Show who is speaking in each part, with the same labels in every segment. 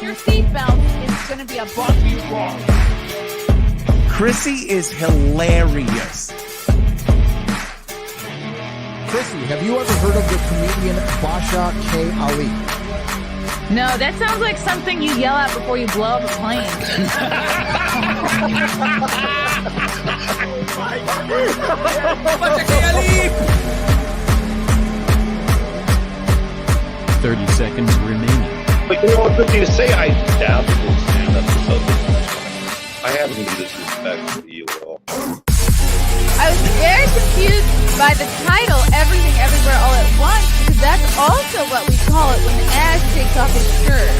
Speaker 1: on your seatbelt. It's going to be a bumpy ride.
Speaker 2: Chrissie is hilarious.
Speaker 3: Chrissie, have you ever heard of the comedian Basha K. Ali?
Speaker 1: No, that sounds like something you yell out before you blow up a plane.
Speaker 4: 30 seconds remaining.
Speaker 5: But you know what, good thing to say, I doubt it will stand up to subject. I haven't been disrespectful to you at all.
Speaker 1: I was very confused by the title, Everything Everywhere All at Once, because that's also what we call it when Ash takes off his shirt.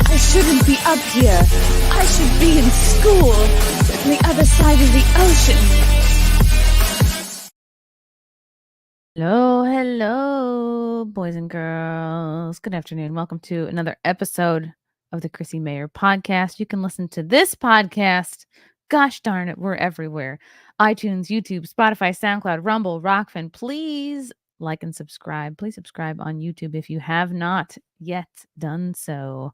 Speaker 6: I shouldn't be up here. I should be in school on the other side of the ocean.
Speaker 1: Hello, boys and girls. Good afternoon. Welcome to another episode of the Chrissie Mayr podcast. You can listen to this podcast, gosh darn it, we're everywhere. iTunes, YouTube, Spotify, SoundCloud, Rumble, Rockfin. Please like and subscribe. Please subscribe on YouTube if you have not yet done so.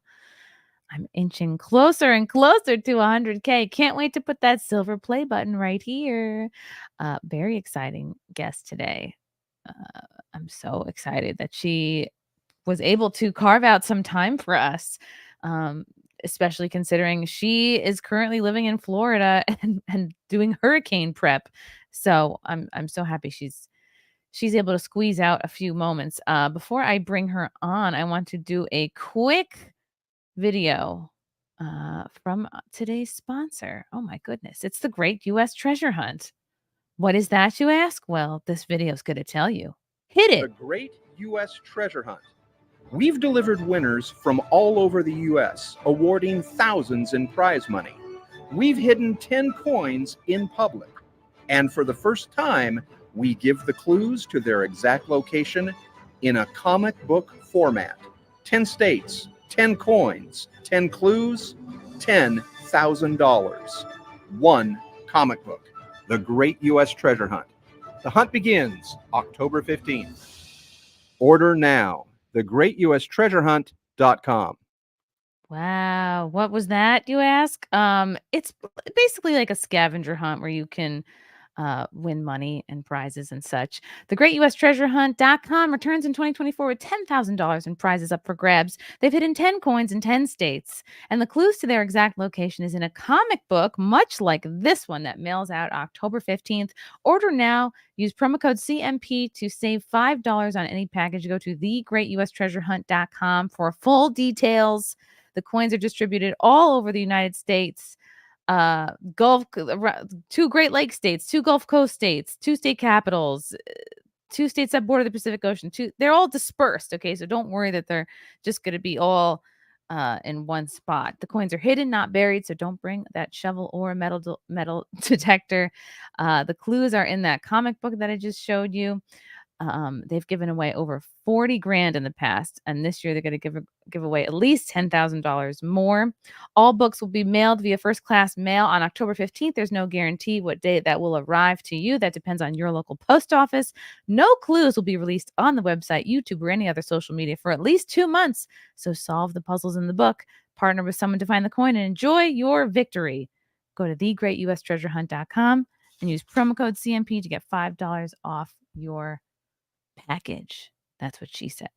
Speaker 1: I'm inching closer and closer to 100K. Can't wait to put that silver play button right here. Very exciting guest today. I'm so excited that she was able to carve out some time for us, especially considering she is currently living in Florida and doing hurricane prep. So I'm so happy she's able to squeeze out a few moments. Before I bring her on, I want to do a quick video from today's sponsor. Oh my goodness. It's the Great U.S. Treasure Hunt. What is that, you ask? Well, this video is going to tell you. Hit it.
Speaker 7: The Great U.S. Treasure Hunt. We've delivered winners from all over the U.S., awarding thousands in prize money. We've hidden 10 coins in public. And for the first time, we give the clues to their exact location in a comic book format. 10 states, 10 coins, 10 clues, $10,000. One comic book. The Great U.S. Treasure Hunt. The hunt begins October 15th. Order now. thegreatustreasurehunt.com.
Speaker 1: Wow. What was that, you ask? It's basically like a scavenger hunt where you can win money and prizes and such. The greatustreasurehunt.com returns in 2024 with $10,000 in prizes up for grabs. They've hidden 10 coins in 10 states, and the clues to their exact location is in a comic book, much like this one that mails out October 15th. Order now. Use promo code CMP to save $5 on any package. Go to thegreatustreasurehunt.com for full details. The coins are distributed all over the United States. Two Great Lakes states, 2 Gulf Coast states, 2 state capitals, 2 states that border the Pacific Ocean. They're all dispersed. Okay, so don't worry that they're just going to be all in one spot. The coins are hidden, not buried, so don't bring that shovel or metal detector. The clues are in that comic book that I just showed you. They've given away over 40 grand in the past, and this year they're going to give away at least $10,000 more. All books will be mailed via first class mail on October 15th. There's no guarantee what date that will arrive to you. That depends on your local post office. No clues will be released on the website, YouTube, or any other social media for at least 2 months. So solve the puzzles in the book, partner with someone to find the coin, and enjoy your victory. Go to thegreatustreasurehunt.com and use promo code CMP to get $5 off your package. That's what she said.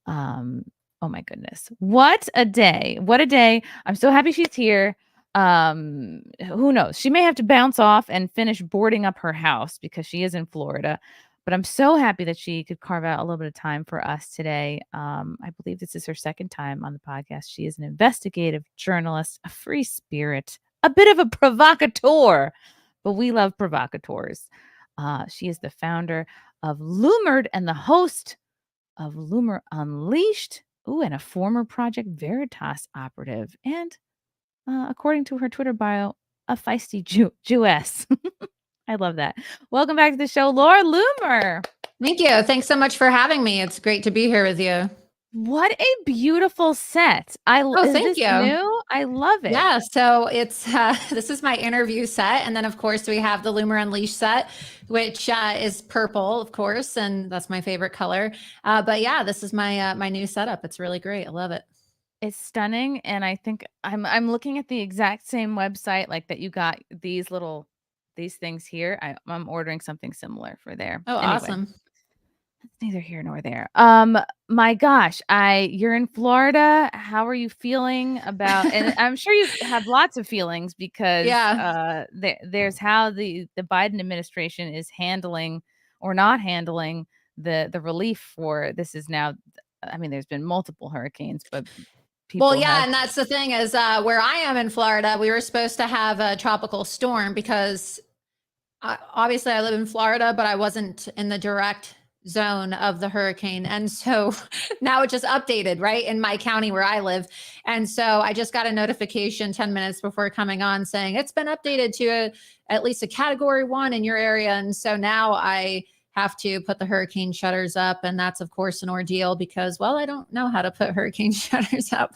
Speaker 1: Oh my goodness. What a day. What a day. I'm so happy she's here. Who knows? She may have to bounce off and finish boarding up her house because she is in Florida. But I'm so happy that she could carve out a little bit of time for us today. I believe this is her second time on the podcast. She is an investigative journalist, a free spirit, a bit of a provocateur, but we love provocateurs. She is the founder of Loomer and the host of Loomer Unleashed. Ooh, and a former Project Veritas operative. And according to her Twitter bio, a feisty Jewess. I love that. Welcome back to the show, Laura Loomer.
Speaker 8: Thank you. Thanks so much for having me. It's great to be here with you.
Speaker 1: What a beautiful set.
Speaker 8: Thank you.
Speaker 1: New? I love it.
Speaker 8: Yeah, so it's this is my interview set, and then of course we have the Loomer Unleashed set, which is purple, of course, and that's my favorite color. But yeah, this is my my new setup. It's really great. I love it.
Speaker 1: It's stunning, and I think I'm looking at the exact same website, like, that you got these things here. I'm ordering something similar for there.
Speaker 8: Oh,
Speaker 1: Anyway,
Speaker 8: awesome.
Speaker 1: it's neither here nor there. My gosh, you're in Florida. How are you feeling about, and I'm sure you have lots of feelings because
Speaker 8: Yeah.
Speaker 1: there's how the Biden administration is handling or not handling the relief for this is now, I mean, there's been multiple hurricanes, but
Speaker 8: Well,
Speaker 1: people
Speaker 8: yeah,
Speaker 1: have.
Speaker 8: and that's the thing is where I am in Florida, we were supposed to have a tropical storm because obviously I live in Florida, but I wasn't in the direct zone of the hurricane. And so now it just updated, right, in my county where I live. And so I just got a notification 10 minutes before coming on saying it's been updated to at least a category 1 in your area. And so now I have to put the hurricane shutters up. And that's, of course, an ordeal because, well, I don't know how to put hurricane shutters up.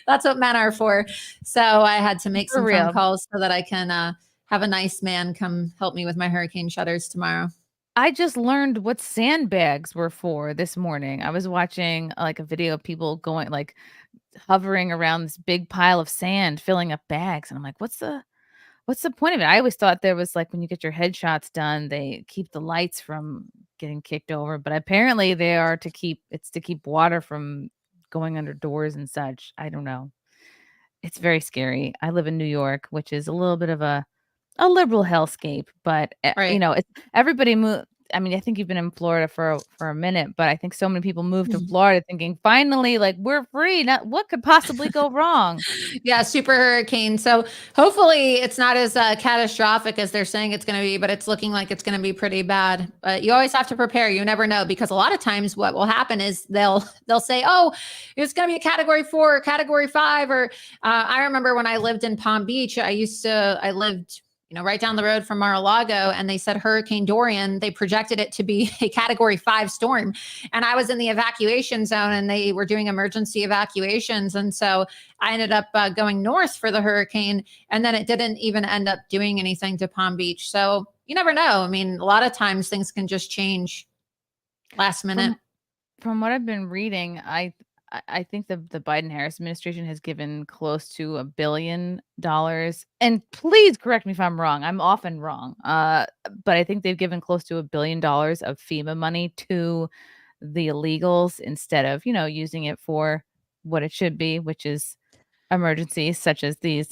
Speaker 8: That's what men are for. So I had to make
Speaker 1: For
Speaker 8: some phone
Speaker 1: real.
Speaker 8: calls so that I can have a nice man come help me with my hurricane shutters tomorrow.
Speaker 1: I just learned what sandbags were for this morning. I was watching like a video of people going like hovering around this big pile of sand, filling up bags. And I'm like, what's the point of it? I always thought there was like when you get your headshots done, they keep the lights from getting kicked over, but apparently they are to keep water from going under doors and such. I don't know. It's very scary. I live in New York, which is a little bit of a liberal hellscape, but
Speaker 8: Right.
Speaker 1: it's everybody moved. I mean, I think you've been in Florida for a minute, but I think so many people moved to Florida thinking finally, like we're free. Not what could possibly go wrong.
Speaker 8: Yeah, super hurricane. So hopefully it's not as catastrophic as they're saying it's going to be, but it's looking like it's going to be pretty bad. But you always have to prepare. You never know because a lot of times what will happen is they'll say, "Oh, it's going to be a category 4 or category 5." Or I remember when I lived in Palm Beach, I lived right down the road from Mar-a-Lago, and they said Hurricane Dorian, they projected it to be a category 5 storm. And I was in the evacuation zone and they were doing emergency evacuations. And so I ended up going north for the hurricane. And then it didn't even end up doing anything to Palm Beach. So you never know. I mean, a lot of times things can just change last minute.
Speaker 1: From what I've been reading, I think the Biden-Harris administration has given close to $1 billion. And please correct me if I'm wrong. I'm often wrong. But I think they've given close to $1 billion of FEMA money to the illegals instead of, using it for what it should be, which is emergencies such as these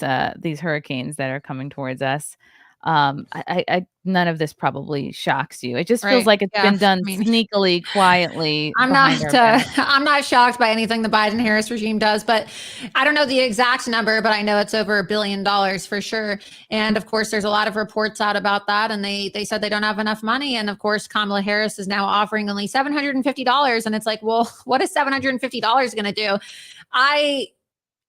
Speaker 1: hurricanes that are coming towards us. None of this probably shocks you. It just feels
Speaker 8: Right.
Speaker 1: like it's
Speaker 8: Yeah.
Speaker 1: been done
Speaker 8: I mean,
Speaker 1: sneakily, quietly
Speaker 8: I'm
Speaker 1: behind
Speaker 8: not
Speaker 1: our back.
Speaker 8: I'm not shocked by anything the Biden-Harris regime does, but I don't know the exact number, but I know it's over $1 billion for sure. And of course, there's a lot of reports out about that, and they said they don't have enough money. And of course, Kamala Harris is now offering only $750, and it's like, well, what is $750 going to do? I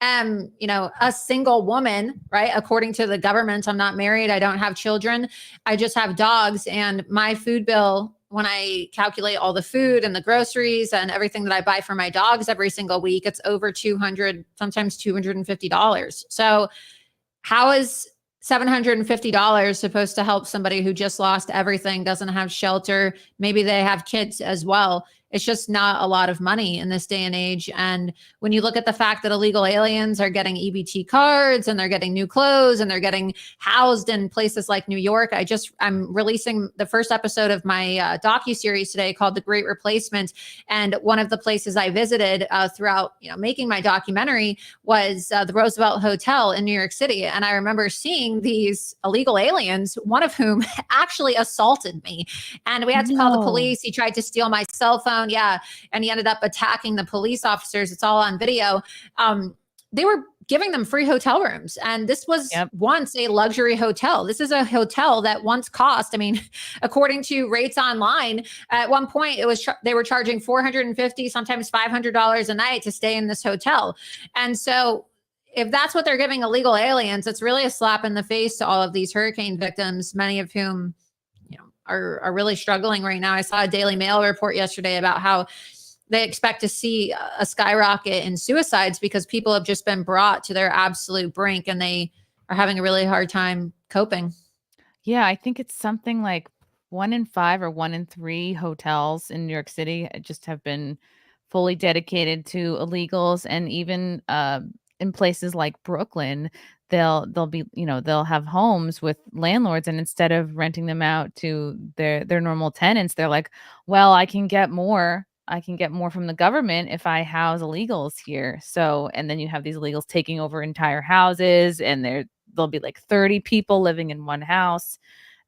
Speaker 8: am, a single woman, right? According to the government, I'm not married. I don't have children. I just have dogs, and my food bill, when I calculate all the food and the groceries and everything that I buy for my dogs every single week, it's over $200, sometimes $250. So how is $750 supposed to help somebody who just lost everything, doesn't have shelter? Maybe they have kids as well. It's just not a lot of money in this day and age. And when you look at the fact that illegal aliens are getting EBT cards and they're getting new clothes and they're getting housed in places like New York, I'm releasing the first episode of my docuseries today called The Great Replacement. And one of the places I visited throughout, making my documentary was the Roosevelt Hotel in New York City. And I remember seeing these illegal aliens, one of whom actually assaulted me. And we had to call the police. He tried to steal my cell phone. Yeah. And he ended up attacking the police officers. It's all on video. They were giving them free hotel rooms. And this was once a luxury hotel. This is a hotel that once cost, according to rates online, at one point they were charging $450, sometimes $500 a night to stay in this hotel. And so if that's what they're giving illegal aliens, it's really a slap in the face to all of these hurricane victims, many of whom are really struggling right now. I saw a Daily Mail report yesterday about how they expect to see a skyrocket in suicides because people have just been brought to their absolute brink and they are having a really hard time coping.
Speaker 1: Yeah, I think it's something like 1 in 5 or 1 in 3 hotels in New York City just have been fully dedicated to illegals, and even in places like Brooklyn, they'll be, they'll have homes with landlords, and instead of renting them out to their normal tenants, they're like, well, I can get more. I can get more from the government if I house illegals here. So, and then you have these illegals taking over entire houses, and there'll be like 30 people living in one house,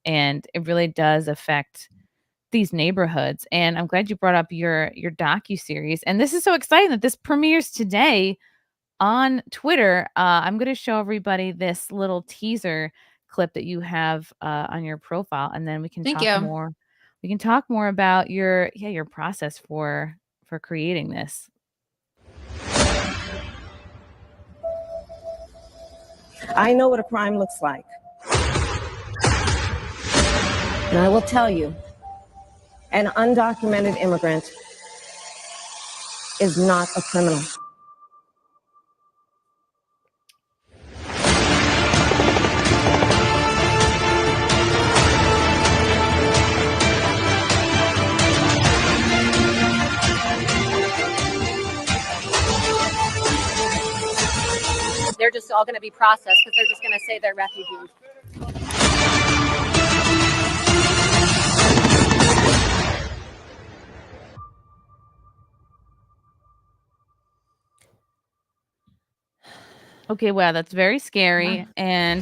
Speaker 1: and it really does affect these neighborhoods. And I'm glad you brought up your docu-series, and this is so exciting that this premieres today on Twitter. I'm going to show everybody this little teaser clip that you have on your profile, and then we can
Speaker 8: Thank
Speaker 1: talk
Speaker 8: you.
Speaker 1: more. We can talk more about your process for creating this.
Speaker 9: I know what a crime looks like. And I will tell you, an undocumented immigrant is not a criminal.
Speaker 10: They're just all going to be processed because they're just going to say they're refugees.
Speaker 1: Okay, wow, that's very scary, and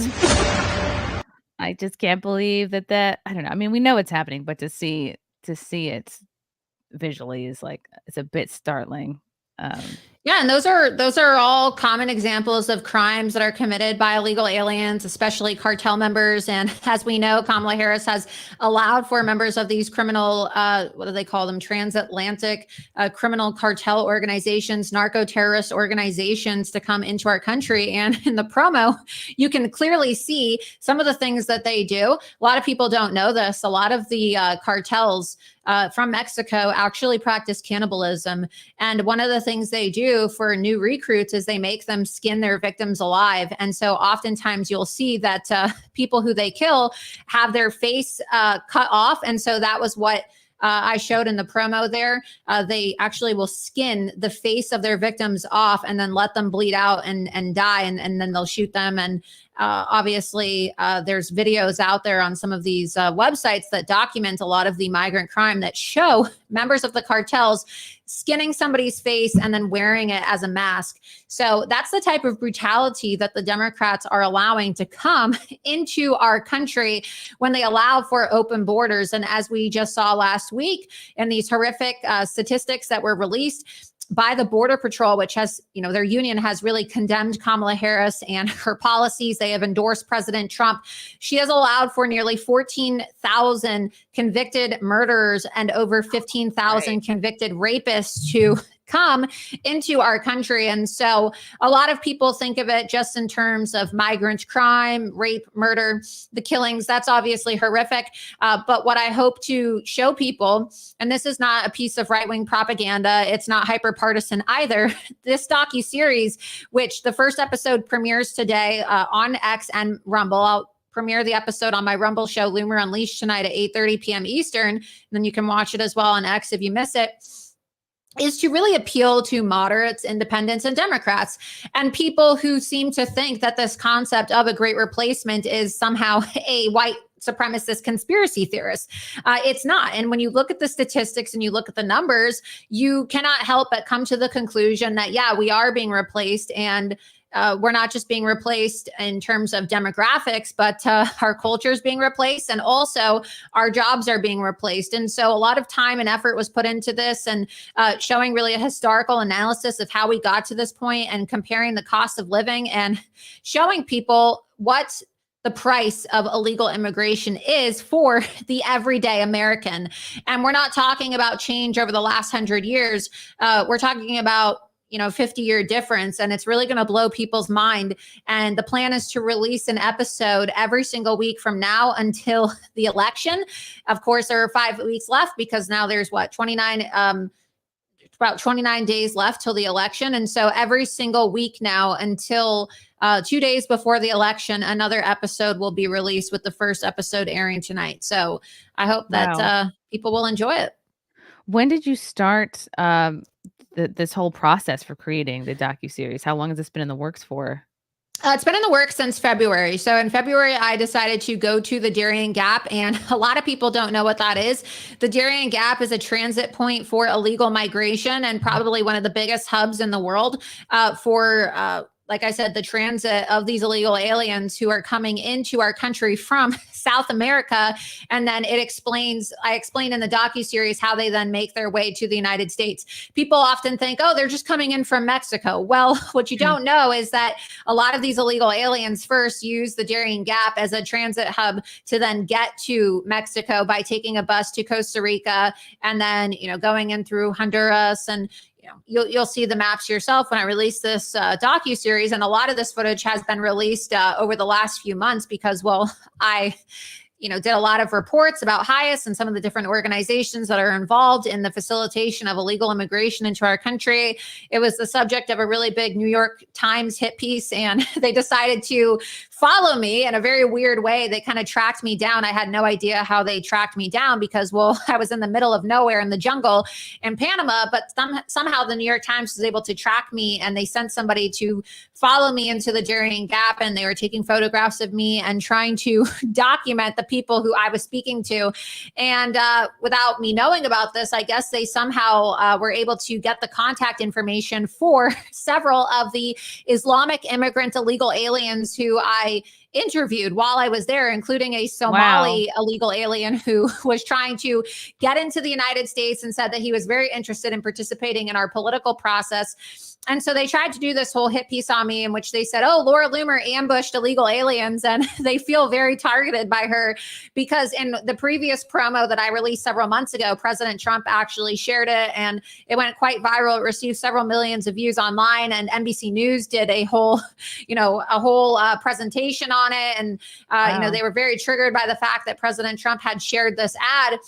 Speaker 1: I just can't believe that I don't know. I mean, we know it's happening, but to see it visually is like, it's a bit startling.
Speaker 8: Yeah, and those are all common examples of crimes that are committed by illegal aliens, especially cartel members. And as we know, Kamala Harris has allowed for members of these criminal, what do they call them, transatlantic criminal cartel organizations, narco-terrorist organizations to come into our country. And in the promo, you can clearly see some of the things that they do. A lot of people don't know this. A lot of the cartels from Mexico actually practice cannibalism. And one of the things they do for new recruits is they make them skin their victims alive. And so oftentimes you'll see that people who they kill have their face cut off. And so that was what I showed in the promo there. They actually will skin the face of their victims off and then let them bleed out and die. And then they'll shoot them. And obviously, there's videos out there on some of these websites that document a lot of the migrant crime that show members of the cartels skinning somebody's face and then wearing it as a mask. So that's the type of brutality that the Democrats are allowing to come into our country when they allow for open borders. And as we just saw last week in these horrific statistics that were released by the Border Patrol, which has, their union has really condemned Kamala Harris and her policies. They have endorsed President Trump. She has allowed for nearly 14,000 convicted murderers and over 15,000 convicted rapists to come into our country. And so a lot of people think of it just in terms of migrant crime, rape, murder, the killings. That's obviously horrific. But what I hope to show people, and this is not a piece of right-wing propaganda, it's not hyper-partisan either. This docuseries, which the first episode premieres today on X and Rumble. I'll premiere the episode on my Rumble show, Loomer Unleashed, tonight at 8:30 p.m. Eastern. And then you can watch it as well on X if you miss it. Is to really appeal to moderates, independents, and Democrats, and people who seem to think that this concept of a great replacement is somehow a white supremacist conspiracy theorist. It's not. And when you look at the statistics and you look at the numbers, you cannot help but come to the conclusion that, yeah, we are being replaced. And we're not just being replaced in terms of demographics, but our culture is being replaced, and also our jobs are being replaced. And so a lot of time and effort was put into this, and showing really a historical analysis of how we got to this point and comparing the cost of living and showing people what the price of illegal immigration is for the everyday American. And we're not talking about change over the last 100 years. We're talking about 50-year difference. And it's really going to blow people's mind. And the plan is to release an episode every single week from now until the election. Of course, there are 5 weeks left because now there's 29 about 29 days left till the election. And so every single week now until 2 days before the election, another episode will be released, with the first episode airing tonight. So I hope that people will enjoy it.
Speaker 1: When did you start this whole process for creating the docuseries? How long has this been in the works for?
Speaker 8: It's been in the works since February. So in February, I decided to go to the Darien Gap, and a lot of people don't know what that is. The Darien Gap is a transit point for illegal migration and probably one of the biggest hubs in the world for like I said, the transit of these illegal aliens who are coming into our country from South America. And then I explain in the docuseries how they then make their way to the United States. People often think, oh, they're just coming in from Mexico. Well, what you don't know is that a lot of these illegal aliens first use the Darien Gap as a transit hub to then get to Mexico by taking a bus to Costa Rica and then, going in through Honduras. And you'll see the maps yourself when I release this docuseries. And a lot of this footage has been released over the last few months because, I did a lot of reports about HIAS and some of the different organizations that are involved in the facilitation of illegal immigration into our country. It was the subject of a really big New York Times hit piece, and they decided to follow me in a very weird way. They kind of tracked me down. I had no idea how they tracked me down because, I was in the middle of nowhere in the jungle in Panama, but somehow the New York Times was able to track me, and they sent somebody to follow me into the Darien Gap, and they were taking photographs of me and trying to document the people who I was speaking to. And without me knowing about this, I guess they somehow were able to get the contact information for several of the Islamic immigrant illegal aliens who I interviewed while I was there, including a Somali illegal alien who was trying to get into the United States and said that he was very interested in participating in our political process. And so they tried to do this whole hit piece on me in which they said, oh, Laura Loomer ambushed illegal aliens. And they feel very targeted by her because in the previous promo that I released several months ago, President Trump actually shared it and it went quite viral. It received several millions of views online, and NBC News did a whole presentation on it. And, they were very triggered by the fact that President Trump had shared this ad.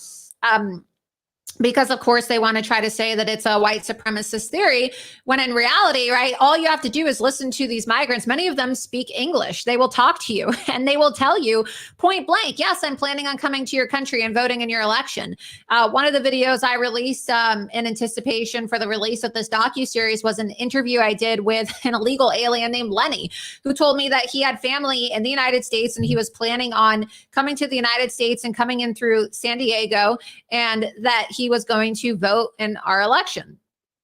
Speaker 8: Because, of course, they want to try to say that it's a white supremacist theory, when in reality, right, all you have to do is listen to these migrants. Many of them speak English. They will talk to you and they will tell you point blank, yes, I'm planning on coming to your country and voting in your election. One of the videos I released in anticipation for the release of this docuseries was an interview I did with an illegal alien named Lenny, who told me that he had family in the United States and he was planning on coming to the United States and coming in through San Diego, and that he was going to vote in our election.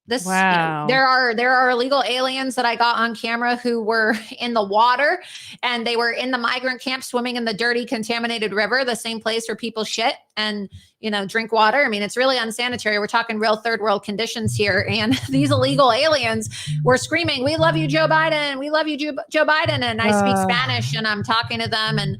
Speaker 8: There are illegal aliens that I got on camera who were in the water, and they were in the migrant camp swimming in the dirty, contaminated river, the same place where people shit and drink water. I mean, it's really unsanitary. We're talking real third world conditions here. And these illegal aliens were screaming, "We love you, Joe Biden. We love you, Joe Biden." And I speak Spanish and I'm talking to them. And,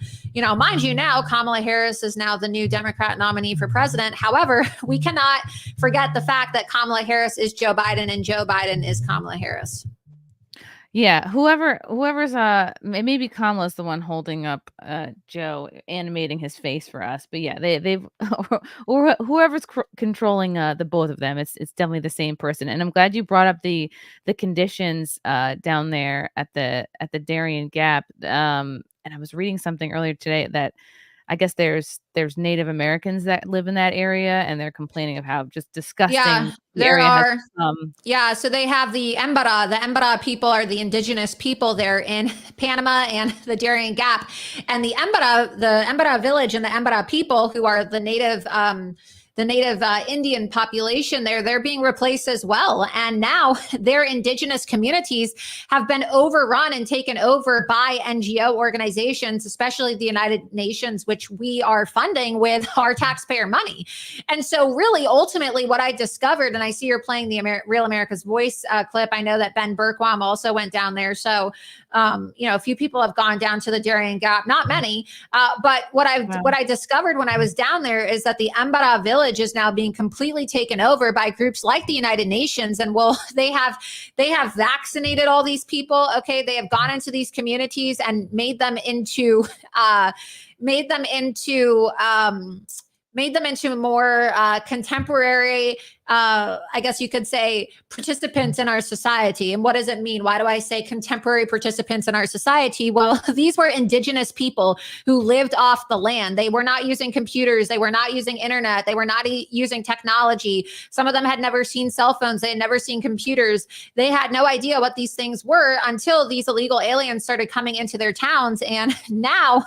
Speaker 8: mind you now, Kamala Harris is now the new Democrat nominee for president. However, we cannot forget the fact that Kamala Harris is Joe Biden and Joe Biden is Kamala Harris.
Speaker 1: Yeah, whoever's maybe Kamala's the one holding up Joe, animating his face for us. But yeah, they've or whoever's controlling the both of them, it's definitely the same person. And I'm glad you brought up the conditions down there at the Darien Gap. And I was reading something earlier today that I guess there's Native Americans that live in that area, and they're complaining of how just disgusting the area has become.
Speaker 8: Yeah, so they have the Embera. The Embera people are the indigenous people there in Panama and the Darien Gap. And the Embera village and the Embera people, who are the native Indian population there, they're being replaced as well. And now their indigenous communities have been overrun and taken over by NGO organizations, especially the United Nations, which we are funding with our taxpayer money. And so really, ultimately, what I discovered, and I see you're playing the Real America's Voice clip. I know that Ben Bergquam also went down there. So, a few people have gone down to the Darien Gap, not many. But what I discovered when I was down there is that the Embera village is now being completely taken over by groups like the United Nations. And they have vaccinated all these people. Okay. They have gone into these communities and made them into made them into more contemporary, I guess you could say, participants in our society. And what does it mean? Why do I say contemporary participants in our society? Well, these were indigenous people who lived off the land. They were not using computers. They were not using internet. They were not using technology. Some of them had never seen cell phones. They had never seen computers. They had no idea what these things were until these illegal aliens started coming into their towns. And now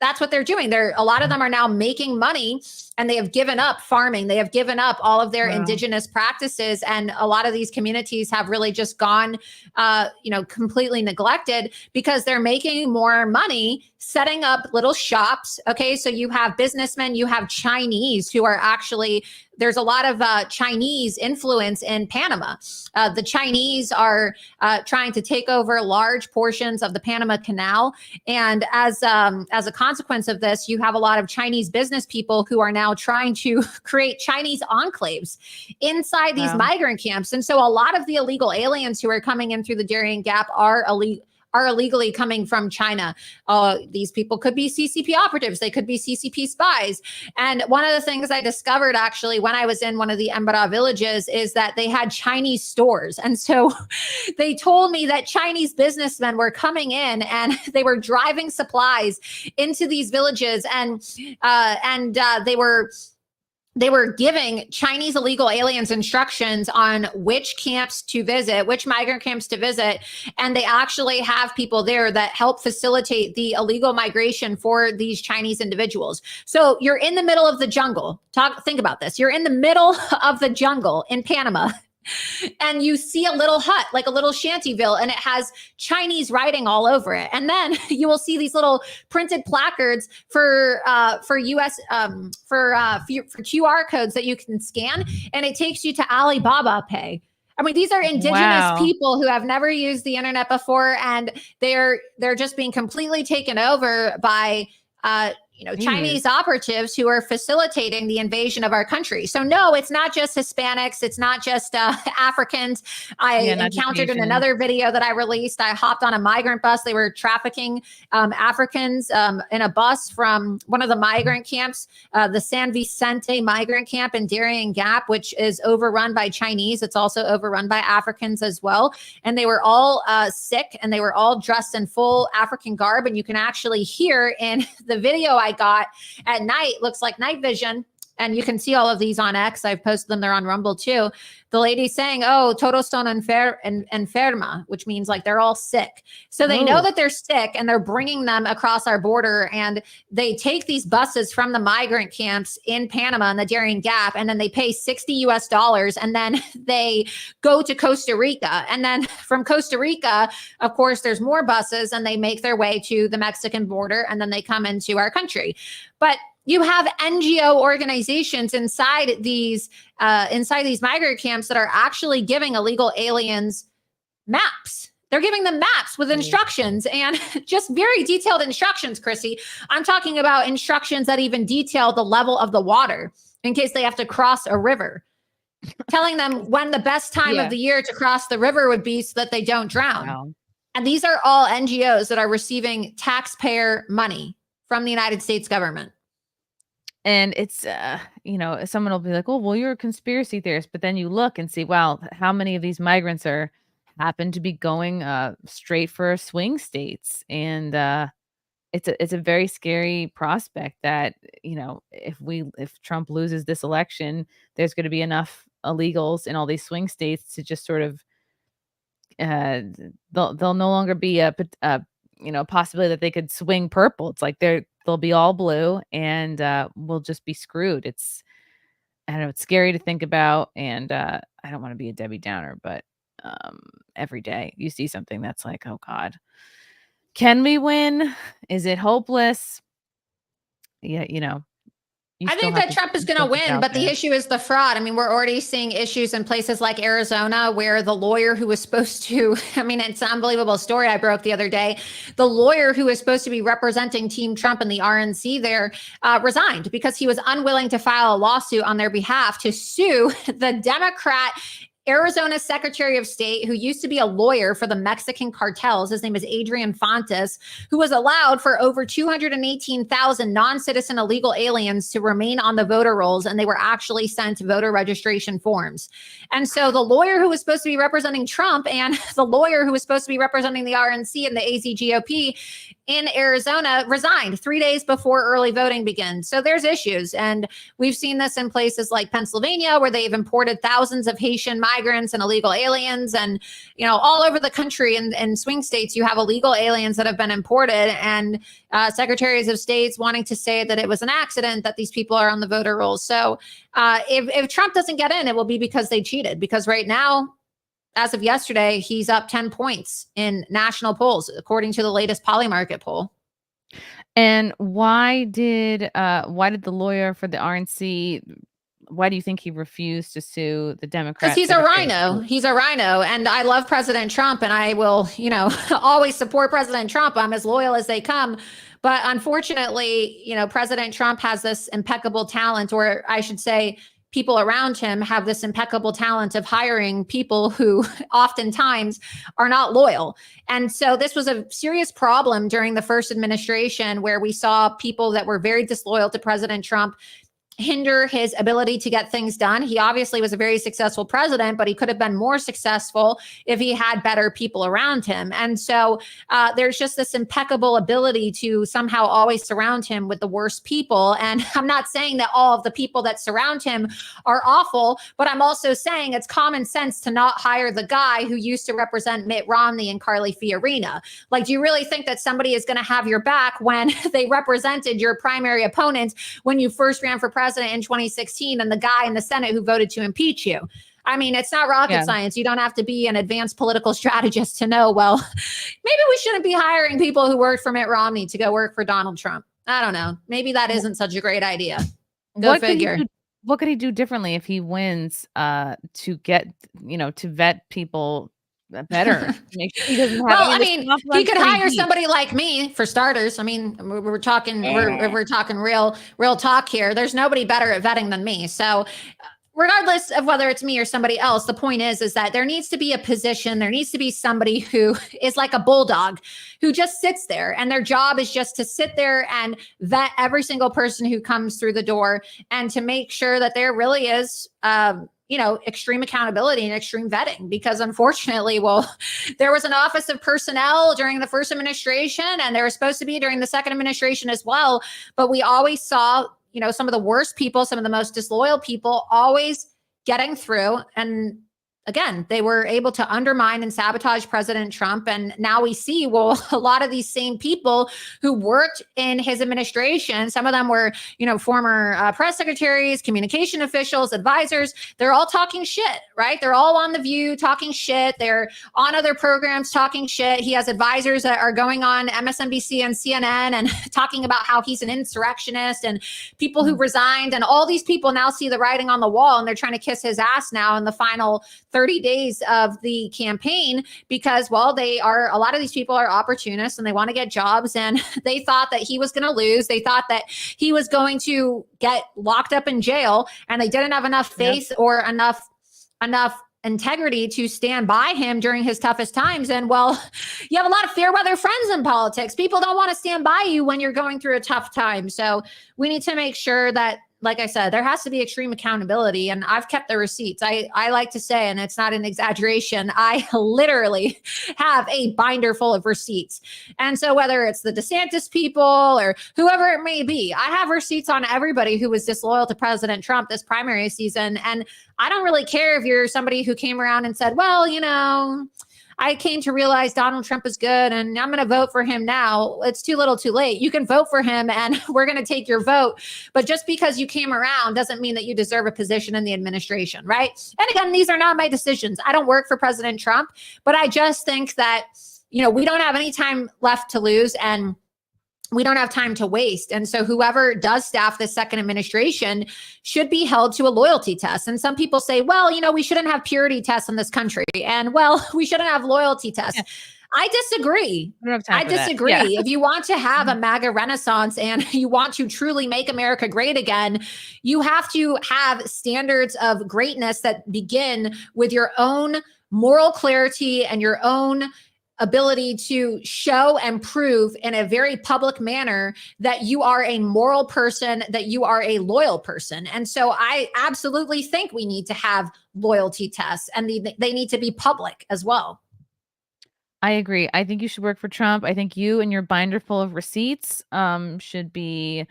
Speaker 8: that's what they're doing. A lot of them are now making money, and they have given up farming. They have given up all of their indigenous practices. And a lot of these communities have really just gone, completely neglected because they're making more money setting up little shops. Okay. So you have businessmen, you have Chinese who are actually, there's a lot of Chinese influence in Panama. The Chinese are trying to take over large portions of the Panama Canal. And as a consequence of this, you have a lot of Chinese business people who are now trying to create Chinese enclaves inside these migrant camps. And so a lot of the illegal aliens who are coming in through the Darien Gap are illegally coming from China. These people could be CCP operatives. They could be CCP spies. And one of the things I discovered actually when I was in one of the Embara villages is that they had Chinese stores. And so they told me that Chinese businessmen were coming in and they were driving supplies into these villages, and they were giving Chinese illegal aliens instructions on which camps to visit, which migrant camps to visit. And they actually have people there that help facilitate the illegal migration for these Chinese individuals. So you're in the middle of the jungle. Think about this. You're in the middle of the jungle in Panama. And you see a little hut, like a little shantyville, and it has Chinese writing all over it. And then you will see these little printed placards for QR codes that you can scan, and it takes you to Alibaba Pay. I mean, these are indigenous people who have never used the internet before, and they're just being completely taken over by Chinese operatives who are facilitating the invasion of our country. So no, it's not just Hispanics. It's not just Africans. I encountered in another video that I released, I hopped on a migrant bus. They were trafficking Africans in a bus from one of the migrant camps, the San Vicente migrant camp in Darien Gap, which is overrun by Chinese. It's also overrun by Africans as well. And they were all sick, and they were all dressed in full African garb. And you can actually hear in the video I got at night, looks like night vision, and you can see all of these on X. I've posted them. They're on Rumble too. The lady saying, "Oh, todos son enferma," which means like they're all sick. So they know that they're sick, and they're bringing them across our border, and they take these buses from the migrant camps in Panama and the Darien Gap, and then they pay $60 and then they go to Costa Rica. And then from Costa Rica, of course, there's more buses, and they make their way to the Mexican border, and then they come into our country. But you have NGO organizations inside these migrant camps that are actually giving illegal aliens maps. They're giving them maps with instructions, and just very detailed instructions, Chrissy. I'm talking about instructions that even detail the level of the water in case they have to cross a river, telling them when the best time of the year to cross the river would be so that they don't drown. Wow. And these are all NGOs that are receiving taxpayer money from the United States government.
Speaker 1: And it's, someone will be like, "Oh, well, you're a conspiracy theorist." But then you look and see, wow, how many of these migrants happen to be going straight for swing states. And it's a very scary prospect that, if Trump loses this election, there's going to be enough illegals in all these swing states to just sort of, they'll no longer be a possibility that they could swing purple. It's like they'll be all blue, and we'll just be screwed. It's scary to think about, and I don't want to be a Debbie Downer, but every day you see something that's like, oh God, can we win? Is it hopeless? Yeah,
Speaker 8: I think that Trump is going to win, but the issue is the fraud. I mean, we're already seeing issues in places like Arizona where the lawyer who was supposed to, it's an unbelievable story I broke the other day. The lawyer who was supposed to be representing Team Trump and the RNC there resigned because he was unwilling to file a lawsuit on their behalf to sue the Democrat Arizona's Secretary of State, who used to be a lawyer for the Mexican cartels, his name is Adrian Fontes, who was allowed for over 218,000 non-citizen illegal aliens to remain on the voter rolls, and they were actually sent voter registration forms. And so the lawyer who was supposed to be representing Trump and the lawyer who was supposed to be representing the RNC and the AZ GOP in Arizona resigned 3 days before early voting begins. So there's issues. And we've seen this in places like Pennsylvania, where they've imported thousands of Haitian migrants and illegal aliens. And, you know, all over the country in swing states, you have illegal aliens that have been imported, and secretaries of states wanting to say that it was an accident that these people are on the voter rolls. So if Trump doesn't get in, it will be because they cheated. Because right now, as of yesterday, he's up 10 points in national polls, according to the latest Polymarket poll.
Speaker 1: And why did the lawyer for the RNC, why do you think he refused to sue the Democrats?
Speaker 8: Because he's a rhino. He's a rhino. And I love President Trump, and I will, you know, always support President Trump. I'm as loyal as they come. But unfortunately, you know, President Trump has this impeccable talent, or I should say, people around him have this impeccable talent of hiring people who oftentimes are not loyal. And so this was a serious problem during the first administration, where we saw people that were very disloyal to President Trump hinder his ability to get things done. He obviously was a very successful president, but he could have been more successful if he had better people around him. And so there's just this impeccable ability to somehow always surround him with the worst people. And I'm not saying that all of the people that surround him are awful, but I'm also saying it's common sense to not hire the guy who used to represent Mitt Romney and Carly Fiorina. Like, do you really think that somebody is going to have your back when they represented your primary opponent when you first ran for president in 2016 and the guy in the Senate who voted to impeach you? I mean, it's not rocket science. You don't have to be an advanced political strategist to know, well, maybe we shouldn't be hiring people who worked for Mitt Romney to go work for Donald Trump. I don't know. Maybe that isn't such a great idea. Go figure.
Speaker 1: What could he do differently if he wins to get, you know, to vet people better? Make sure he doesn't have
Speaker 8: well, I mean, he could hire somebody like me, for starters. I mean, we're talking real talk here. There's nobody better at vetting than me. So regardless of whether it's me or somebody else, the point is that there needs to be a position. There needs to be somebody who is like a bulldog who just sits there, and their job is just to sit there and vet every single person who comes through the door, and to make sure that there really is, you know, extreme accountability and extreme vetting. Because unfortunately, well, there was an Office of Personnel during the first administration, and there was supposed to be during the second administration as well. But we always saw, you know, some of the worst people, some of the most disloyal people always getting through. And again, they were able to undermine and sabotage President Trump. And now we see, well, a lot of these same people who worked in his administration, some of them were, you know, former press secretaries, communication officials, advisors. They're all talking shit, right? They're all on The View talking shit. They're on other programs talking shit. He has advisors that are going on MSNBC and CNN and talking about how he's an insurrectionist, and people who resigned. And all these people now see the writing on the wall, and they're trying to kiss his ass now in the final 30 days of the campaign, because, well, a lot of these people are opportunists and they want to get jobs, and they thought that he was going to lose. They thought that he was going to get locked up in jail, and they didn't have enough faith or enough integrity to stand by him during his toughest times. And, well, you have a lot of fair weather friends in politics. People don't want to stand by you when you're going through a tough time. So we need to make sure that, like I said, there has to be extreme accountability. And I've kept the receipts. I like to say, and it's not an exaggeration, I literally have a binder full of receipts. And so whether it's the DeSantis people or whoever it may be, I have receipts on everybody who was disloyal to President Trump this primary season. And I don't really care if you're somebody who came around and said, well, you know, I came to realize Donald Trump is good and I'm going to vote for him now. It's too little too late. You can vote for him and we're going to take your vote. But just because you came around doesn't mean that you deserve a position in the administration, right? And again, these are not my decisions. I don't work for President Trump, but I just think that, you know, we don't have any time left to lose, and we don't have time to waste. And so whoever does staff this second administration should be held to a loyalty test. And some people say, well, you know, we shouldn't have purity tests in this country. And, well, we shouldn't have loyalty tests. Yeah. I disagree.
Speaker 1: We don't have time
Speaker 8: I
Speaker 1: for that.
Speaker 8: disagree.
Speaker 1: Yeah.
Speaker 8: If you want to have a MAGA renaissance and you want to truly make America great again, you have to have standards of greatness that begin with your own moral clarity and your own ability to show and prove in a very public manner that you are a moral person, that you are a loyal person. And so I absolutely think we need to have loyalty tests, and they need to be public as well.
Speaker 1: I agree. I think you should work for Trump. I think you and your binder full of receipts should be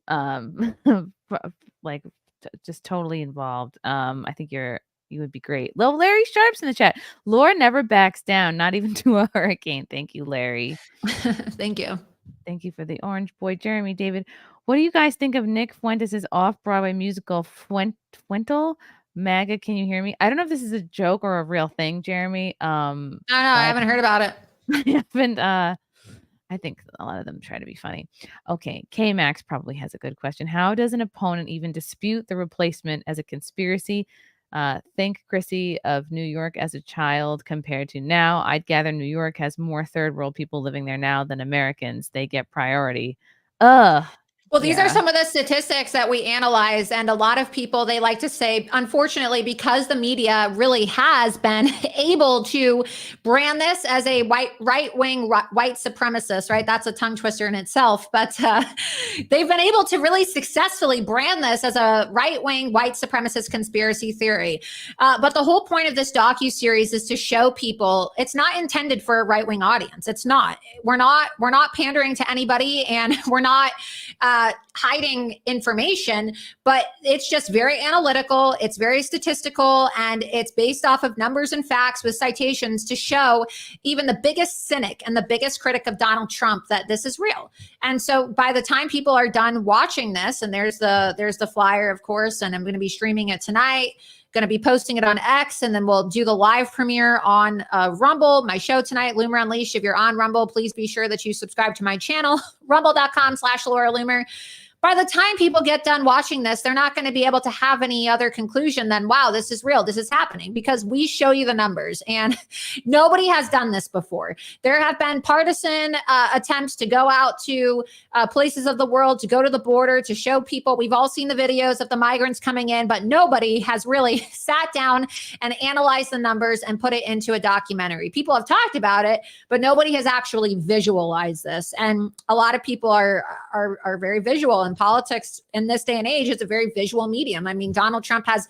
Speaker 1: um like just totally involved. I think you would be great. Little Larry Sharp's in the chat. Laura never backs down, not even to a hurricane. Thank you, Larry.
Speaker 8: Thank you.
Speaker 1: Thank you for the orange boy, Jeremy. David, what do you guys think of Nick Fuentes' off-Broadway musical Fuentel? MAGA, can you hear me? I don't know if this is a joke or a real thing, Jeremy.
Speaker 8: No, I haven't heard about it.
Speaker 1: I haven't. I think a lot of them try to be funny. Okay, K Max probably has a good question. How does an opponent even dispute the replacement as a conspiracy? Think, Chrissy, of New York as a child compared to now. I'd gather New York has more third world people living there now than Americans. They get priority. Ugh.
Speaker 8: Well, these
Speaker 1: Yeah.
Speaker 8: are some of the statistics that we analyze. And a lot of people, they like to say, unfortunately, because the media really has been able to brand this as a right-wing white supremacist, right? That's a tongue twister in itself. But they've been able to really successfully brand this as a right-wing white supremacist conspiracy theory. But the whole point of this docuseries is to show people it's not intended for a right-wing audience. It's not. We're not pandering to anybody, and we're not hiding information, but it's just very analytical. It's very statistical, and it's based off of numbers and facts with citations to show even the biggest cynic and the biggest critic of Donald Trump that this is real. And so by the time people are done watching this, and there's the flyer, of course, and I'm going to be streaming it tonight, going to be posting it on X, and then we'll do the live premiere on Rumble, my show tonight, Loomer Unleashed. If you're on Rumble, please be sure that you subscribe to my channel, rumble.com/Laura Loomer. By the time people get done watching this, they're not going to be able to have any other conclusion than, wow, this is real. This is happening, because we show you the numbers, and nobody has done this before. There have been partisan attempts to go out to places of the world, to go to the border, to show people. We've all seen the videos of the migrants coming in, but nobody has really sat down and analyzed the numbers and put it into a documentary. People have talked about it, but nobody has actually visualized this. And a lot of people are very visual, and politics in this day and age is a very visual medium. I mean, Donald Trump has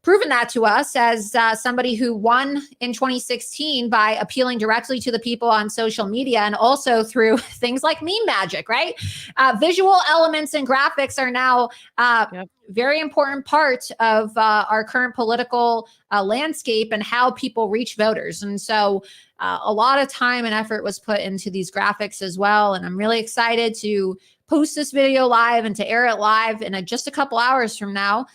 Speaker 8: proven that to us as somebody who won in 2016 by appealing directly to the people on social media, and also through things like meme magic, right? Visual elements and graphics are now very important part of our current political landscape and how people reach voters. And so a lot of time and effort was put into these graphics as well. And I'm really excited to post this video live and to air it live in just a couple hours from now.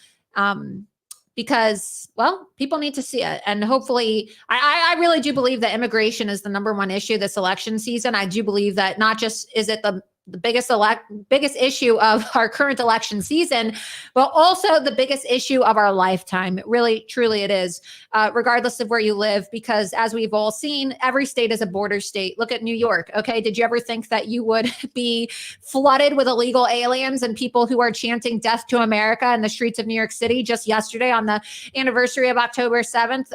Speaker 8: Because, well, people need to see it. And hopefully, I really do believe that immigration is the #1 issue this election season. I do believe that not just is it the biggest issue of our current election season, but also the biggest issue of our lifetime. Really, truly it is, regardless of where you live, because as we've all seen, every state is a border state. Look at New York. Okay. Did you ever think that you would be flooded with illegal aliens and people who are chanting death to America in the streets of New York City just yesterday on the anniversary of October 7th?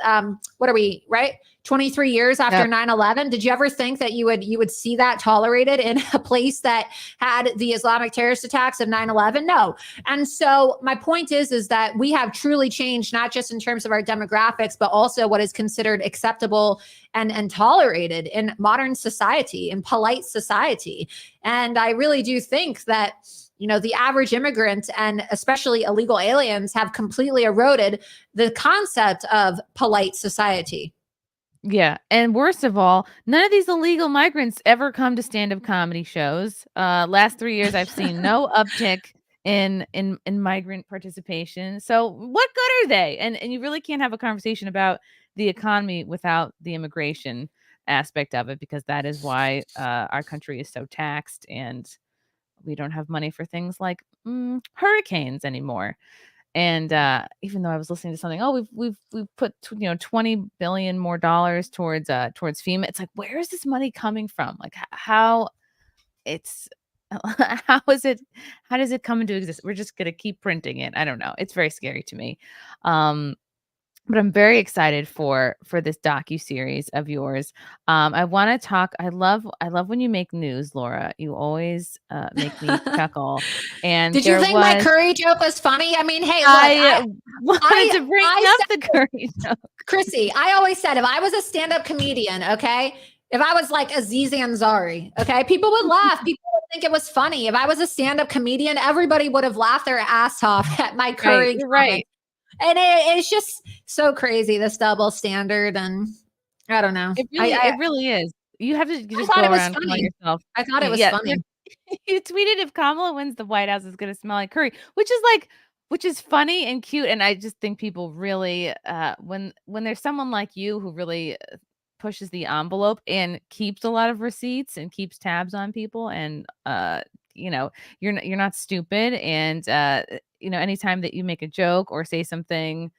Speaker 8: What are we, right? 23 years after 9/11. Did you ever think that you would see that tolerated in a place that had the Islamic terrorist attacks of 9/11? No. And so my point is that we have truly changed, not just in terms of our demographics, but also what is considered acceptable and tolerated in modern society, in polite society. And I really do think that, you know, the average immigrant and especially illegal aliens have completely eroded the concept of polite society.
Speaker 1: Yeah. And worst of all, none of these illegal migrants ever come to stand-up comedy shows. Last 3 years, I've seen no uptick in migrant participation. So what good are they? And you really can't have a conversation about the economy without the immigration aspect of it, because that is why our country is so taxed, and we don't have money for things like hurricanes anymore. And even though I was listening to something, oh, we've put $20 billion more dollars towards FEMA. It's like, where is this money coming from? Like how it's how is it? How does it come into existence? We're just gonna keep printing it. I don't know. It's very scary to me. But I'm very excited for this docu-series of yours. I want to talk. I love when you make news, Laura. You always make me chuckle. And
Speaker 8: did you think my curry joke was funny? I mean, hey, look,
Speaker 1: I wanted to bring up the curry joke.
Speaker 8: Chrissy, I always said if I was a stand-up comedian, okay, if I was like Aziz Ansari, okay, people would laugh. People would think it was funny. If I was a stand-up comedian, everybody would have laughed their ass off at my curry.
Speaker 1: Right.
Speaker 8: And it's just so crazy, this double standard. And I don't know.
Speaker 1: It really is. You have to just go around telling yourself.
Speaker 8: I thought it was funny.
Speaker 1: You tweeted, if Kamala wins, the White House is going to smell like curry, which is funny and cute. And I just think people really, when there's someone like you who really pushes the envelope and keeps a lot of receipts and keeps tabs on people, and you're not stupid, and anytime that you make a joke or say something,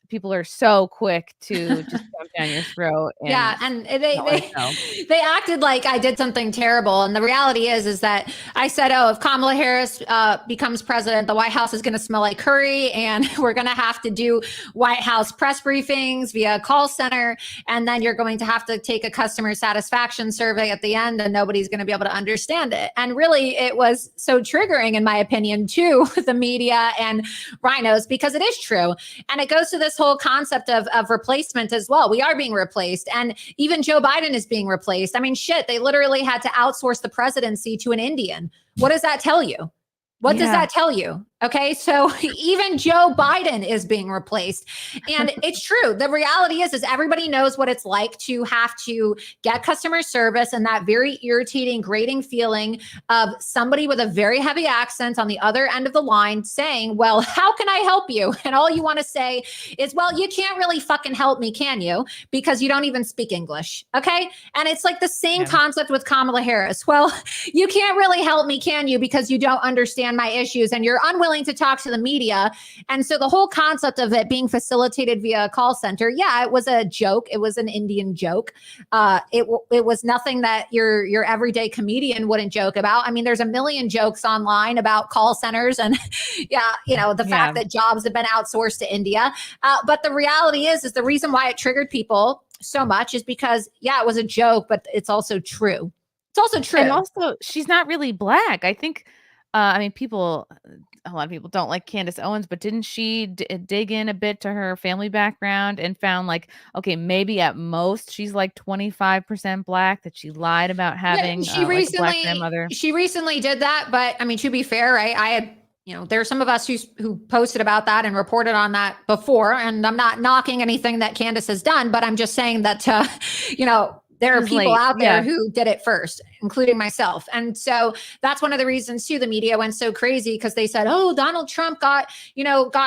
Speaker 1: people are so quick to just jump down your throat.
Speaker 8: And they acted like I did something terrible. And the reality is that I said, oh, if Kamala Harris becomes president, the White House is going to smell like curry, and we're going to have to do White House press briefings via call center. And then you're going to have to take a customer satisfaction survey at the end, and nobody's going to be able to understand it. And really, it was so triggering, in my opinion, to the media and rhinos, because it is true. And it goes to this whole concept of replacement as well. We are being replaced, and even Joe Biden is being replaced. I mean, shit, they literally had to outsource the presidency to an Indian. What does that tell you? What does that tell you? Okay, so even Joe Biden is being replaced. And it's true. The reality is everybody knows what it's like to have to get customer service and that very irritating, grating feeling of somebody with a very heavy accent on the other end of the line saying, well, how can I help you? And all you want to say is, well, you can't really fucking help me, can you? Because you don't even speak English. Okay. And it's like the same concept with Kamala Harris. Well, you can't really help me, can you? Because you don't understand my issues and you're unwilling to talk to the media. And so the whole concept of it being facilitated via a call center, it was a joke. It was an Indian joke. It was nothing that your everyday comedian wouldn't joke about. I mean, there's a million jokes online about call centers and the fact that jobs have been outsourced to India. But the reality is the reason why it triggered people so much is because, it was a joke, but it's also true. It's also true.
Speaker 1: And also, she's not really Black. I think, a lot of people don't like Candace Owens, but didn't she dig in a bit to her family background and found like, okay, maybe at most she's like 25% Black, that she lied about having
Speaker 8: she
Speaker 1: like a Black grandmother.
Speaker 8: She recently did that, but I mean, to be fair, right? I had, there are some of us who posted about that and reported on that before, and I'm not knocking anything that Candace has done, but I'm just saying that, there are people out there who did it first, including myself. And so that's one of the reasons too, the media went so crazy, because they said, oh, Donald Trump got